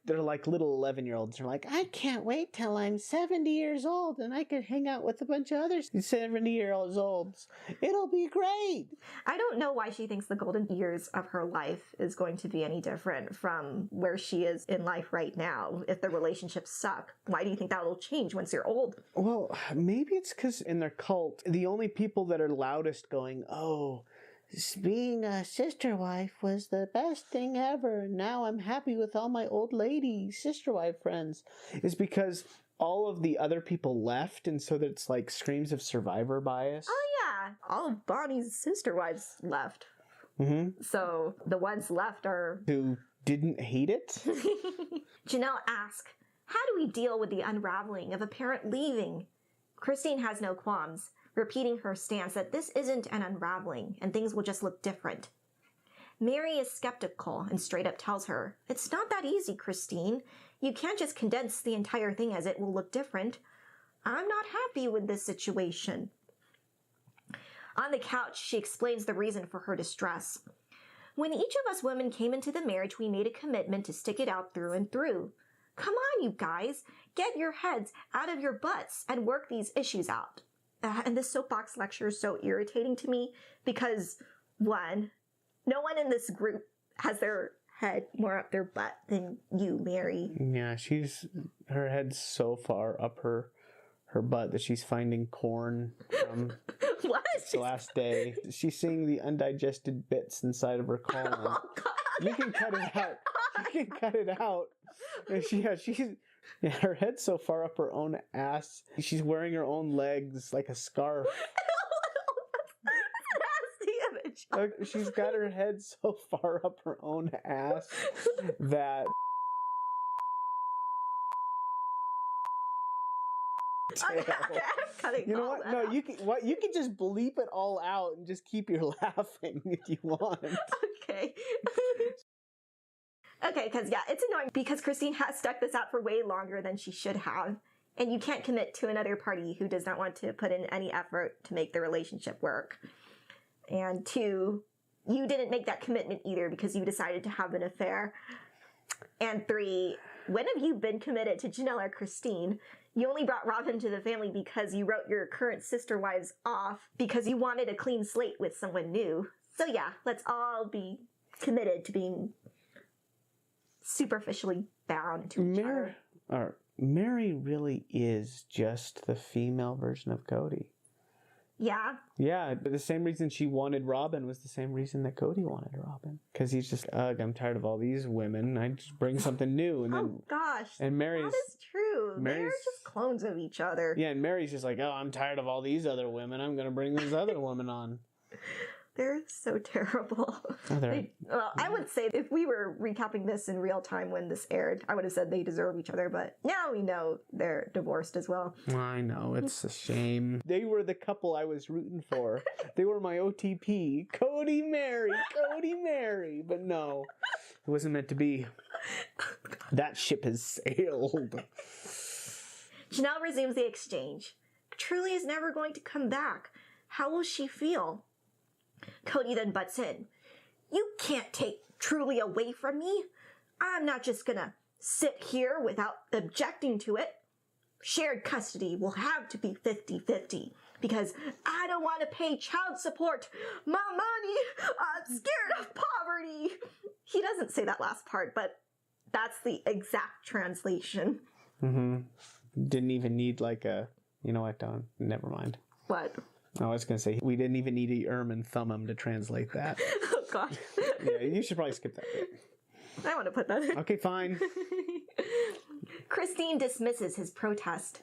Speaker 3: they're like little 11-year-olds. They're like, I can't wait till I'm 70 years old and I can hang out with a bunch of other 70-year-olds. It'll be great.
Speaker 2: I don't know why she thinks the golden years of her life is going to be any different from where she is in life right now. If the relationships suck, why do you think that will change once you're old?
Speaker 3: Well, maybe it's because in their cult, the only people that are loudest going, oh, being a sister wife was the best thing ever. Now I'm happy with all my old lady sister wife friends, is because all of the other people left, and so that it's like screams of survivor bias.
Speaker 2: Oh yeah, all of Bonnie's sister wives left.
Speaker 3: Mm-hmm.
Speaker 2: So the ones left are...
Speaker 3: who didn't hate it?
Speaker 2: Janelle asks, how do we deal with the unraveling of a parent leaving? Christine has no qualms, repeating her stance that this isn't an unraveling and things will just look different. Mary is skeptical and straight up tells her, it's not that easy, Christine. You can't just condense the entire thing as it will look different. I'm not happy with this situation. On the couch, she explains the reason for her distress. When each of us women came into the marriage, we made a commitment to stick it out through and through. Come on, you guys. Get your heads out of your butts and work these issues out. And this soapbox lecture is so irritating to me because, one, no one in this group has their head more up their butt than you, Mary.
Speaker 3: Yeah, her head's so far up her butt that she's finding corn from
Speaker 2: What?
Speaker 3: the last day. She's seeing the undigested bits inside of her colon.
Speaker 2: Oh, God.
Speaker 3: You can cut it out. You can cut it out. And her head's so far up her own ass. She's wearing her own legs like a scarf.
Speaker 2: That's a nasty image.
Speaker 3: She's got her head so far up her own ass that
Speaker 2: Okay, I'm cutting
Speaker 3: you know
Speaker 2: all
Speaker 3: what?
Speaker 2: that
Speaker 3: No,
Speaker 2: out.
Speaker 3: you can just bleep it all out and just keep your laughing if you want.
Speaker 2: Okay. Okay, because yeah, it's annoying because Christine has stuck this out for way longer than she should have. And you can't commit to another party who does not want to put in any effort to make the relationship work. And two, you didn't make that commitment either because you decided to have an affair. And three, when have you been committed to Janelle or Christine? You only brought Robin to the family because you wrote your current sister wives off because you wanted a clean slate with someone new. So yeah, let's all be committed to being superficially bound to each other.
Speaker 3: Mary really is just the female version of Cody.
Speaker 2: Yeah.
Speaker 3: Yeah, but the same reason she wanted Robin was the same reason that Cody wanted Robin. Because he's just, I'm tired of all these women. I just bring something new. And then,
Speaker 2: Oh gosh.
Speaker 3: and Mary's,
Speaker 2: that is true. They're
Speaker 3: Mary's-
Speaker 2: just clones of each other.
Speaker 3: yeah, and Mary's just like, oh, I'm tired of all these other women. I'm going to bring this other woman on.
Speaker 2: They're so terrible.
Speaker 3: Oh, they're-
Speaker 2: Well, I would say if we were recapping this in real time when this aired, I would have said they deserve each other, but now we know they're divorced as well.
Speaker 3: I know, it's a shame. They were the couple I was rooting for. They were my OTP. Cody, Mary. But no, it wasn't meant to be. That ship has sailed.
Speaker 2: Janelle resumes the exchange. Truly is never going to come back. How will she feel? Cody then butts in. You can't take Truly away from me. I'm not just gonna sit here without objecting to it. Shared custody will have to be 50-50 because I don't want to pay child support. My money, I'm scared of poverty. He doesn't say that last part, but that's the exact translation.
Speaker 3: Mm-hmm. Didn't even need like a, you know what, Don? Never mind.
Speaker 2: What?
Speaker 3: I was going to say, we didn't even need a Erm and Thummim to translate that.
Speaker 2: Oh, God.
Speaker 3: Yeah, you should probably skip that bit.
Speaker 2: I want to put that in.
Speaker 3: Okay, fine.
Speaker 2: Christine dismisses his protest.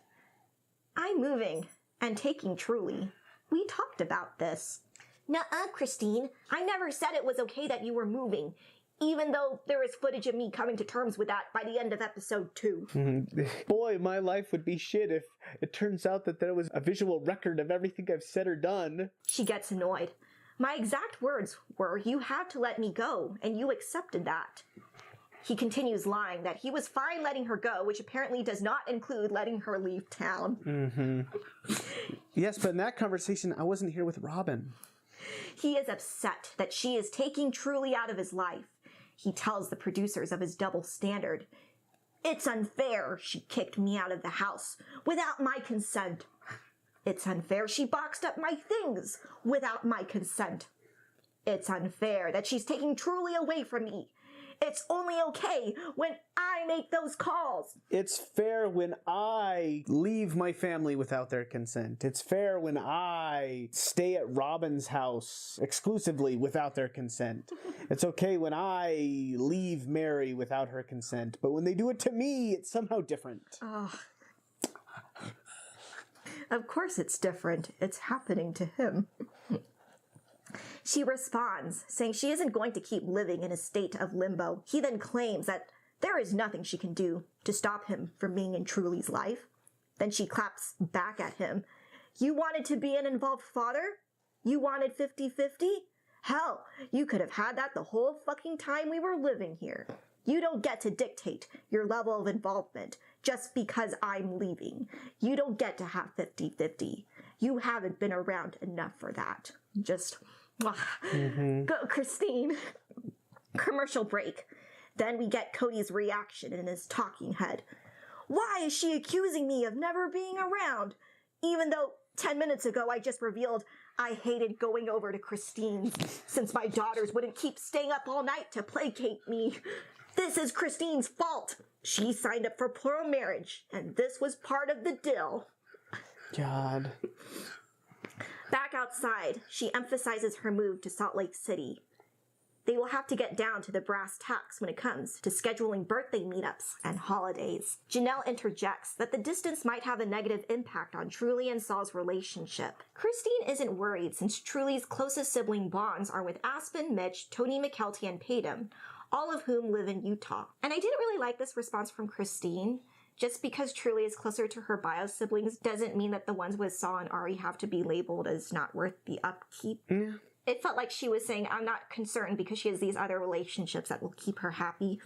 Speaker 2: I'm moving and taking Truly. We talked about this. Nuh-uh, Christine. I never said it was okay that you were moving, even though there is footage of me coming to terms with that by the end of episode 2.
Speaker 3: Mm-hmm. Boy, my life would be shit if it turns out that there was a visual record of everything I've said or done.
Speaker 2: She gets annoyed. My exact words were, you had to let me go, and you accepted that. He continues lying that he was fine letting her go, which apparently does not include letting her leave town.
Speaker 3: Mm-hmm. Yes, but in that conversation, I wasn't here with Robin.
Speaker 2: He is upset that she is taking Truly out of his life. He tells the producers of his double standard. It's unfair she kicked me out of the house without my consent. It's unfair she boxed up my things without my consent. It's unfair that she's taking Truly away from me. It's only okay when I make those calls.
Speaker 3: It's fair when I leave my family without their consent. It's fair when I stay at Robin's house exclusively without their consent. It's okay when I leave Mary without her consent. But when they do it to me, it's somehow different.
Speaker 2: Oh. Of course it's different. It's happening to him. She responds, saying she isn't going to keep living in a state of limbo. He then claims that there is nothing she can do to stop him from being in Truly's life. Then she claps back at him. You wanted to be an involved father? You wanted 50-50? Hell, you could have had that the whole fucking time we were living here. You don't get to dictate your level of involvement just because I'm leaving. You don't get to have 50-50. You haven't been around enough for that. Just, go, Christine. Commercial break. Then we get Cody's reaction in his talking head. Why is she accusing me of never being around? Even though 10 minutes ago I just revealed I hated going over to Christine's since my daughters wouldn't keep staying up all night to placate me. This is Christine's fault. She signed up for plural marriage, and this was part of the deal.
Speaker 3: God.
Speaker 2: Back outside, she emphasizes her move to Salt Lake City. They will have to get down to the brass tacks when it comes to scheduling birthday meetups and holidays. Janelle interjects that the distance might have a negative impact on Truly and Saul's relationship. Christine isn't worried since Truly's closest sibling bonds are with Aspen, Mitch, Tony McKelty, and Peyton, all of whom live in Utah. And I didn't really like this response from Christine. Just because Truly is closer to her bio siblings doesn't mean that the ones with Saul and Ari have to be labeled as not worth the upkeep.
Speaker 3: Yeah.
Speaker 2: It felt like she was saying, I'm not concerned because she has these other relationships that will keep her happy.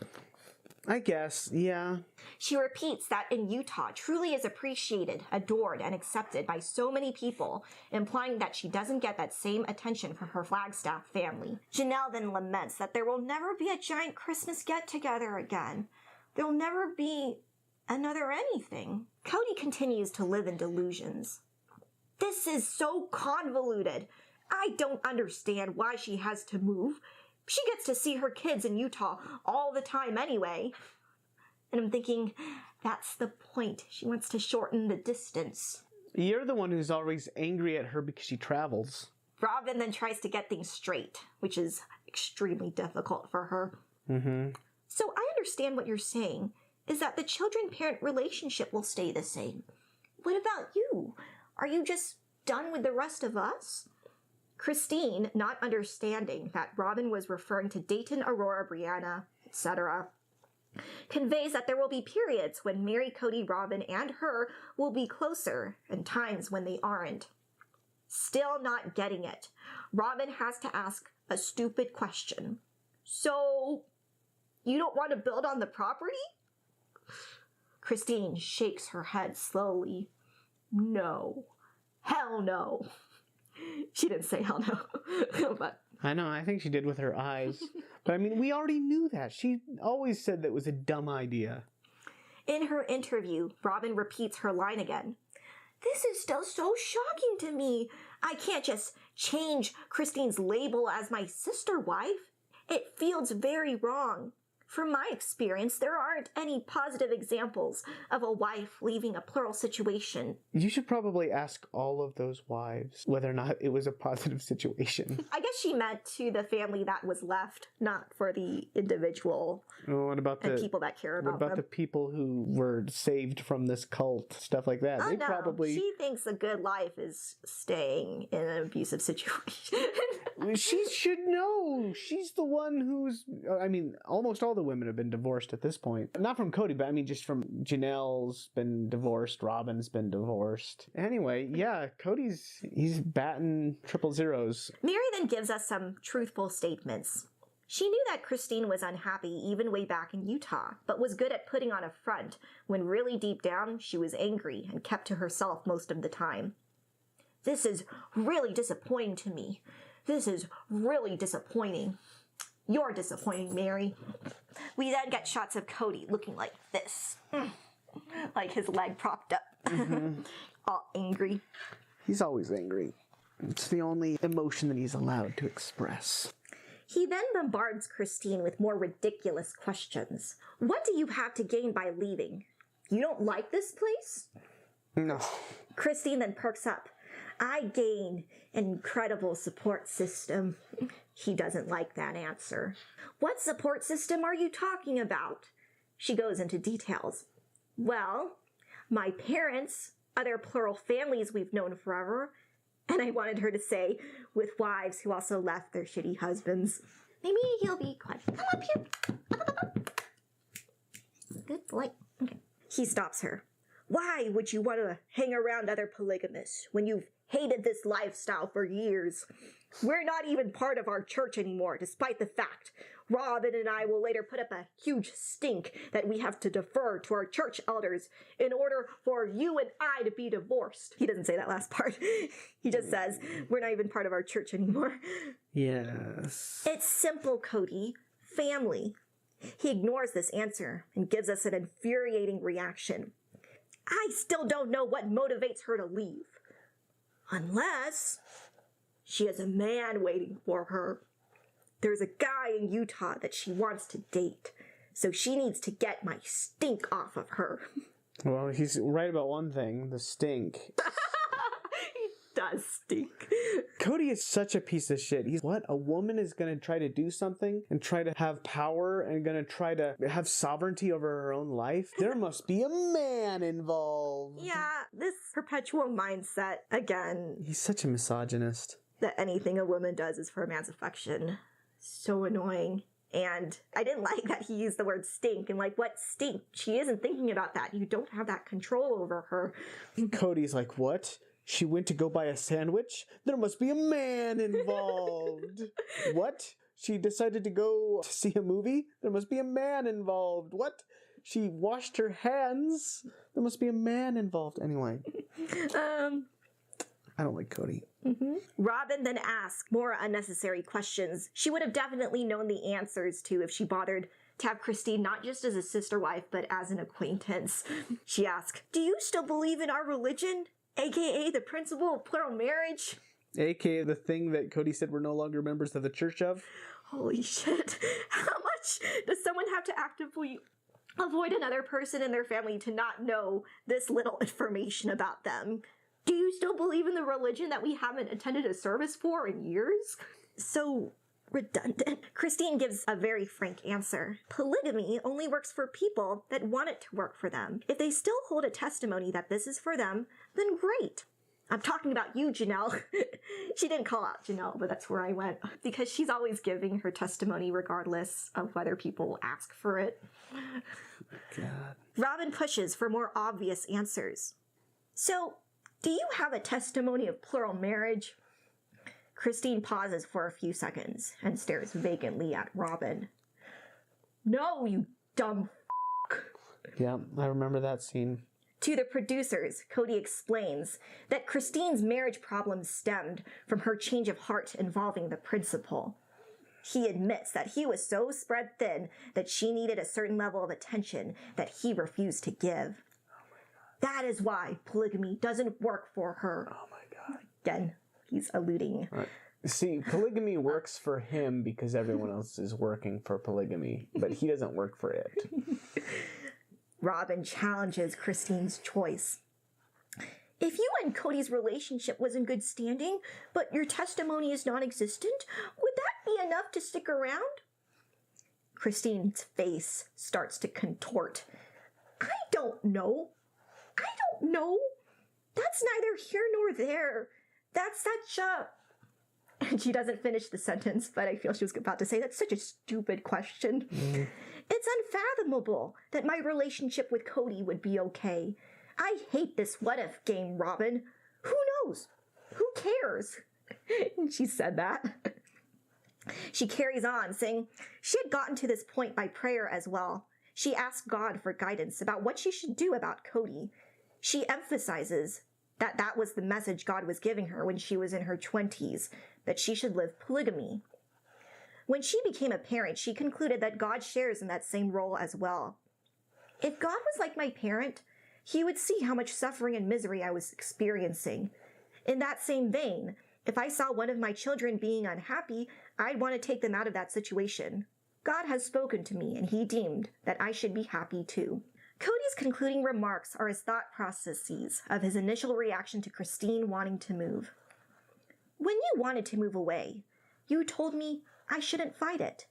Speaker 3: I guess, yeah.
Speaker 2: She repeats that in Utah, Truly is appreciated, adored, and accepted by so many people, implying that she doesn't get that same attention from her Flagstaff family. Janelle then laments that there will never be a giant Christmas get-together again. There will never be another anything. Cody continues to live in delusions. This is so convoluted. I don't understand why she has to move. She gets to see her kids in Utah all the time anyway. And I'm thinking, that's the point. She wants to shorten the distance.
Speaker 3: You're the one who's always angry at her because she travels.
Speaker 2: Robin then tries to get things straight, which is extremely difficult for her. So I understand what you're saying, is that the children-parent relationship will stay the same. What about you? Are you just done with the rest of us? Christine, not understanding that Robin was referring to Dayton, Aurora, Brianna, etc., conveys that there will be periods when Mary, Cody, Robin, and her will be closer, and times when they aren't. Still not getting it. Robin has to ask a stupid question. So, you don't want to build on the property? Christine shakes her head slowly. No. Hell no. She didn't say hell no, but...
Speaker 3: I know, I think she did with her eyes. But I mean, we already knew that. She always said that was a dumb idea.
Speaker 2: In her interview, Robin repeats her line again. This is still so shocking to me. I can't just change Christine's label as my sister wife. It feels very wrong. From my experience, there aren't any positive examples of a wife leaving a plural situation.
Speaker 3: You should probably ask all of those wives whether or not it was a positive situation.
Speaker 2: I guess she meant to the family that was left, not for the individual
Speaker 3: What about the
Speaker 2: people that care about
Speaker 3: What about
Speaker 2: them.
Speaker 3: the people who were saved from this cult, stuff like that?
Speaker 2: Oh,
Speaker 3: They
Speaker 2: no.
Speaker 3: probably
Speaker 2: She thinks a good life is staying in an abusive situation.
Speaker 3: She should know. She's the one who's... I mean, almost all the women have been divorced at this point. Not from Cody, but I mean just from Janelle's been divorced, Robin's been divorced. Anyway, yeah, he's batting triple zeros.
Speaker 2: Mary then gives us some truthful statements. She knew that Christine was unhappy even way back in Utah, but was good at putting on a front when really deep down she was angry and kept to herself most of the time. This is really disappointing to me. This is really disappointing. You're disappointing, Mary. We then get shots of Cody looking like this. Like his leg propped up. All angry.
Speaker 3: He's always angry. It's the only emotion that he's allowed to express.
Speaker 2: He then bombards Christine with more ridiculous questions. What do you have to gain by leaving? You don't like this place?
Speaker 3: No.
Speaker 2: Christine then perks up. I gain an incredible support system. He doesn't like that answer. What support system are you talking about? She goes into details. Well, my parents, other plural families we've known forever, and I wanted her to say, with wives who also left their shitty husbands. Maybe he'll be quiet. Come up here. Good boy. Okay. He stops her. Why would you want to hang around other polygamists when you've hated this lifestyle for years. We're not even part of our church anymore, despite the fact Robin and I will later put up a huge stink that we have to defer to our church elders in order for you and I to be divorced. He doesn't say that last part. He just says, we're not even part of our church anymore.
Speaker 3: Yes.
Speaker 2: It's simple, Cody. Family. He ignores this answer and gives us an infuriating reaction. I still don't know what motivates her to leave. Unless she has a man waiting for her. There's a guy in Utah that she wants to date, so she needs to get my stink off of her.
Speaker 3: Well, he's right about one thing, the stink.
Speaker 2: He does stink.
Speaker 3: Cody is such a piece of shit. He's what? A woman is going to try to do something and try to have power and going to try to have sovereignty over her own life? There must be a man involved.
Speaker 2: Yeah, this perpetual mindset, again.
Speaker 3: He's such a misogynist.
Speaker 2: That anything a woman does is for a man's affection. So annoying. And I didn't like that he used the word stink. And like, what stink? She isn't thinking about that. You don't have that control over her.
Speaker 3: Cody's like, what? She went to go buy a sandwich? There must be a man involved. What? She decided to go to see a movie? There must be a man involved. What? She washed her hands? There must be a man involved. Anyway. I don't like Cody.
Speaker 2: Mm-hmm. Robin then asked more unnecessary questions she would have definitely known the answers to if she bothered to have Christine not just as a sister wife, but as an acquaintance. She asked, do you still believe in our religion? AKA the principle of plural marriage?
Speaker 3: AKA the thing that Cody said we're no longer members of the church of?
Speaker 2: Holy shit. How much does someone have to actively avoid another person in their family to not know this little information about them? Do you still believe in the religion that we haven't attended a service for in years? So redundant. Christine gives a very frank answer. Polygamy only works for people that want it to work for them. If they still hold a testimony that this is for them, then great. I'm talking about you, Janelle. She didn't call out Janelle, but that's where I went. Because she's always giving her testimony regardless of whether people ask for it.
Speaker 3: God.
Speaker 2: Robin pushes for more obvious answers. So, do you have a testimony of plural marriage? Christine pauses for a few seconds and stares vacantly at Robin. No, you dumb f***.
Speaker 3: Yeah, I remember that scene.
Speaker 2: To the producers, Cody explains that Christine's marriage problem stemmed from her change of heart involving the principal. He admits that he was so spread thin that she needed a certain level of attention that he refused to give. That is why polygamy doesn't work for her.
Speaker 3: Oh my God.
Speaker 2: Again, he's alluding.
Speaker 3: Right. See, polygamy works for him because everyone else is working for polygamy, but he doesn't work for it.
Speaker 2: Robin challenges Christine's choice. If you and Cody's relationship was in good standing, but your testimony is non-existent, would that be enough to stick around? Christine's face starts to contort. I don't know. That's neither here nor there. That's such a... And she doesn't finish the sentence, but I feel she was about to say, that's such a stupid question. Mm. It's unfathomable that my relationship with Cody would be okay. I hate this what-if game, Robin. Who knows? Who cares? She said that. She carries on, saying she had gotten to this point by prayer as well. She asked God for guidance about what she should do about Cody. She emphasizes that that was the message God was giving her when she was in her 20s, that she should live polygamy. When she became a parent, she concluded that God shares in that same role as well. If God was like my parent, he would see how much suffering and misery I was experiencing. In that same vein, if I saw one of my children being unhappy, I'd want to take them out of that situation. God has spoken to me, and he deemed that I should be happy too. Cody's concluding remarks are his thought processes of his initial reaction to Christine wanting to move. When you wanted to move away, you told me I shouldn't fight it.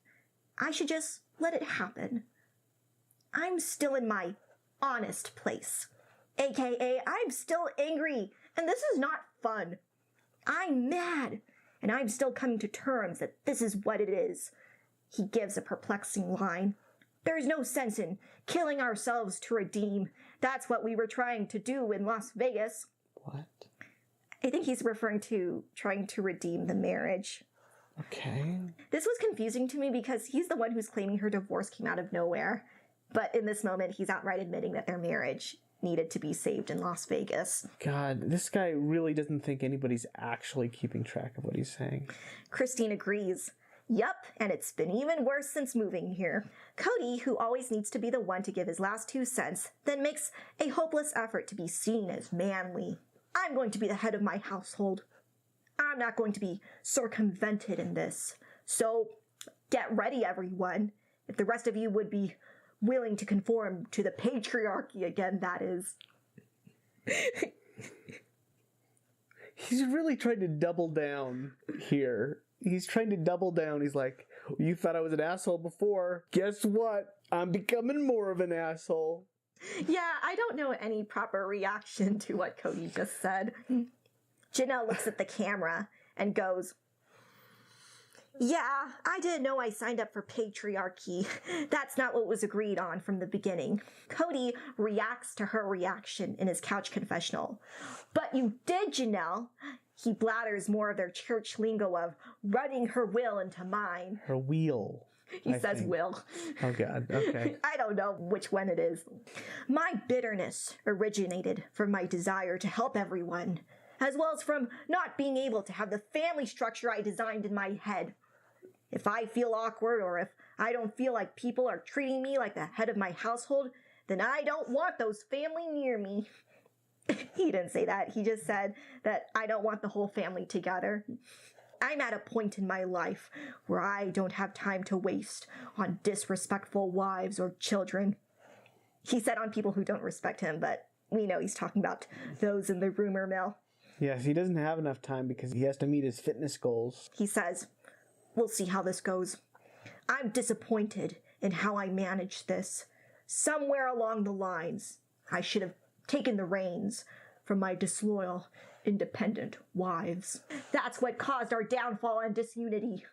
Speaker 2: I should just let it happen. I'm still in my honest place. AKA, I'm still angry, and this is not fun. I'm mad, and I'm still coming to terms that this is what it is. He gives a perplexing line. There's no sense in killing ourselves to redeem. That's what we were trying to do in Las Vegas.
Speaker 3: What?
Speaker 2: I think he's referring to trying to redeem the marriage.
Speaker 3: Okay.
Speaker 2: This was confusing to me because he's the one who's claiming her divorce came out of nowhere. But in this moment, he's outright admitting that their marriage needed to be saved in Las Vegas.
Speaker 3: God, this guy really doesn't think anybody's actually keeping track of what he's saying.
Speaker 2: Christine agrees. Yup, and it's been even worse since moving here. Cody, who always needs to be the one to give his last 2 cents, then makes a hopeless effort to be seen as manly. I'm going to be the head of my household. I'm not going to be circumvented in this. So, get ready, everyone. If the rest of you would be willing to conform to the patriarchy again, that is.
Speaker 3: He's really trying to double down here. He's trying to double down. He's like, you thought I was an asshole before. Guess what? I'm becoming more of an asshole.
Speaker 2: Yeah, I don't know any proper reaction to what Cody just said. Janelle looks at the camera and goes, yeah, I didn't know I signed up for patriarchy. That's not what was agreed on from the beginning. Cody reacts to her reaction in his couch confessional. But you did, Janelle. He blathers more of their church lingo of running her will into mine.
Speaker 3: Her wheel.
Speaker 2: He says will.
Speaker 3: Oh, God. Okay.
Speaker 2: I don't know which one it is. My bitterness originated from my desire to help everyone, as well as from not being able to have the family structure I designed in my head. If I feel awkward or if I don't feel like people are treating me like the head of my household, then I don't want those family near me. He didn't say that. He just said that I don't want the whole family together. I'm at a point in my life where I don't have time to waste on disrespectful wives or children. He said on people who don't respect him, but we know he's talking about those in the rumor mill.
Speaker 3: Yes, he doesn't have enough time because he has to meet his fitness goals.
Speaker 2: He says, we'll see how this goes. I'm disappointed in how I managed this. Somewhere along the lines, I should have taken the reins from my disloyal, independent wives. That's what caused our downfall and disunity.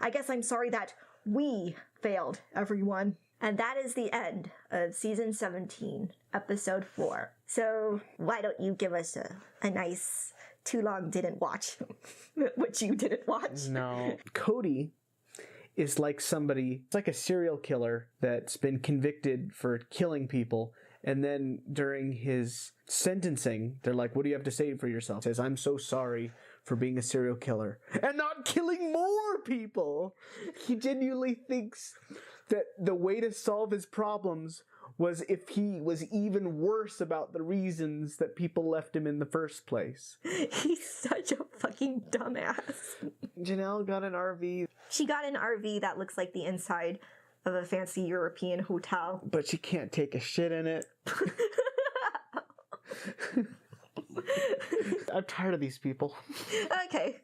Speaker 2: I guess I'm sorry that we failed, everyone. And that is the end of season 17, episode 4. So why don't you give us a nice too long didn't watch, which you didn't watch.
Speaker 3: No. Cody is like somebody, it's like a serial killer that's been convicted for killing people. And then during his sentencing, they're like, what do you have to say for yourself? He says, I'm so sorry for being a serial killer and not killing more people. He genuinely thinks that the way to solve his problems was if he was even worse about the reasons that people left him in the first place.
Speaker 2: He's such a fucking dumbass.
Speaker 3: Janelle got an RV.
Speaker 2: She got an RV that looks like the inside of a fancy European hotel.
Speaker 3: But she can't take a shit in it. I'm tired of these people.
Speaker 2: Okay.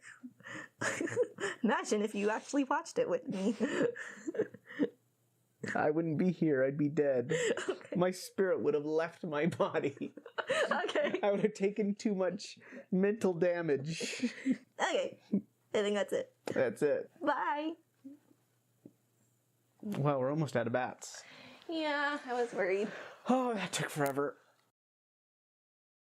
Speaker 2: Imagine if you actually watched it with me.
Speaker 3: I wouldn't be here. I'd be dead.
Speaker 2: Okay.
Speaker 3: My spirit would have left my body.
Speaker 2: Okay.
Speaker 3: I would have taken too much mental damage.
Speaker 2: Okay. I think that's it.
Speaker 3: That's it.
Speaker 2: Bye.
Speaker 3: Well, we're almost out of bats.
Speaker 2: Yeah, I was worried.
Speaker 3: Oh, that took forever.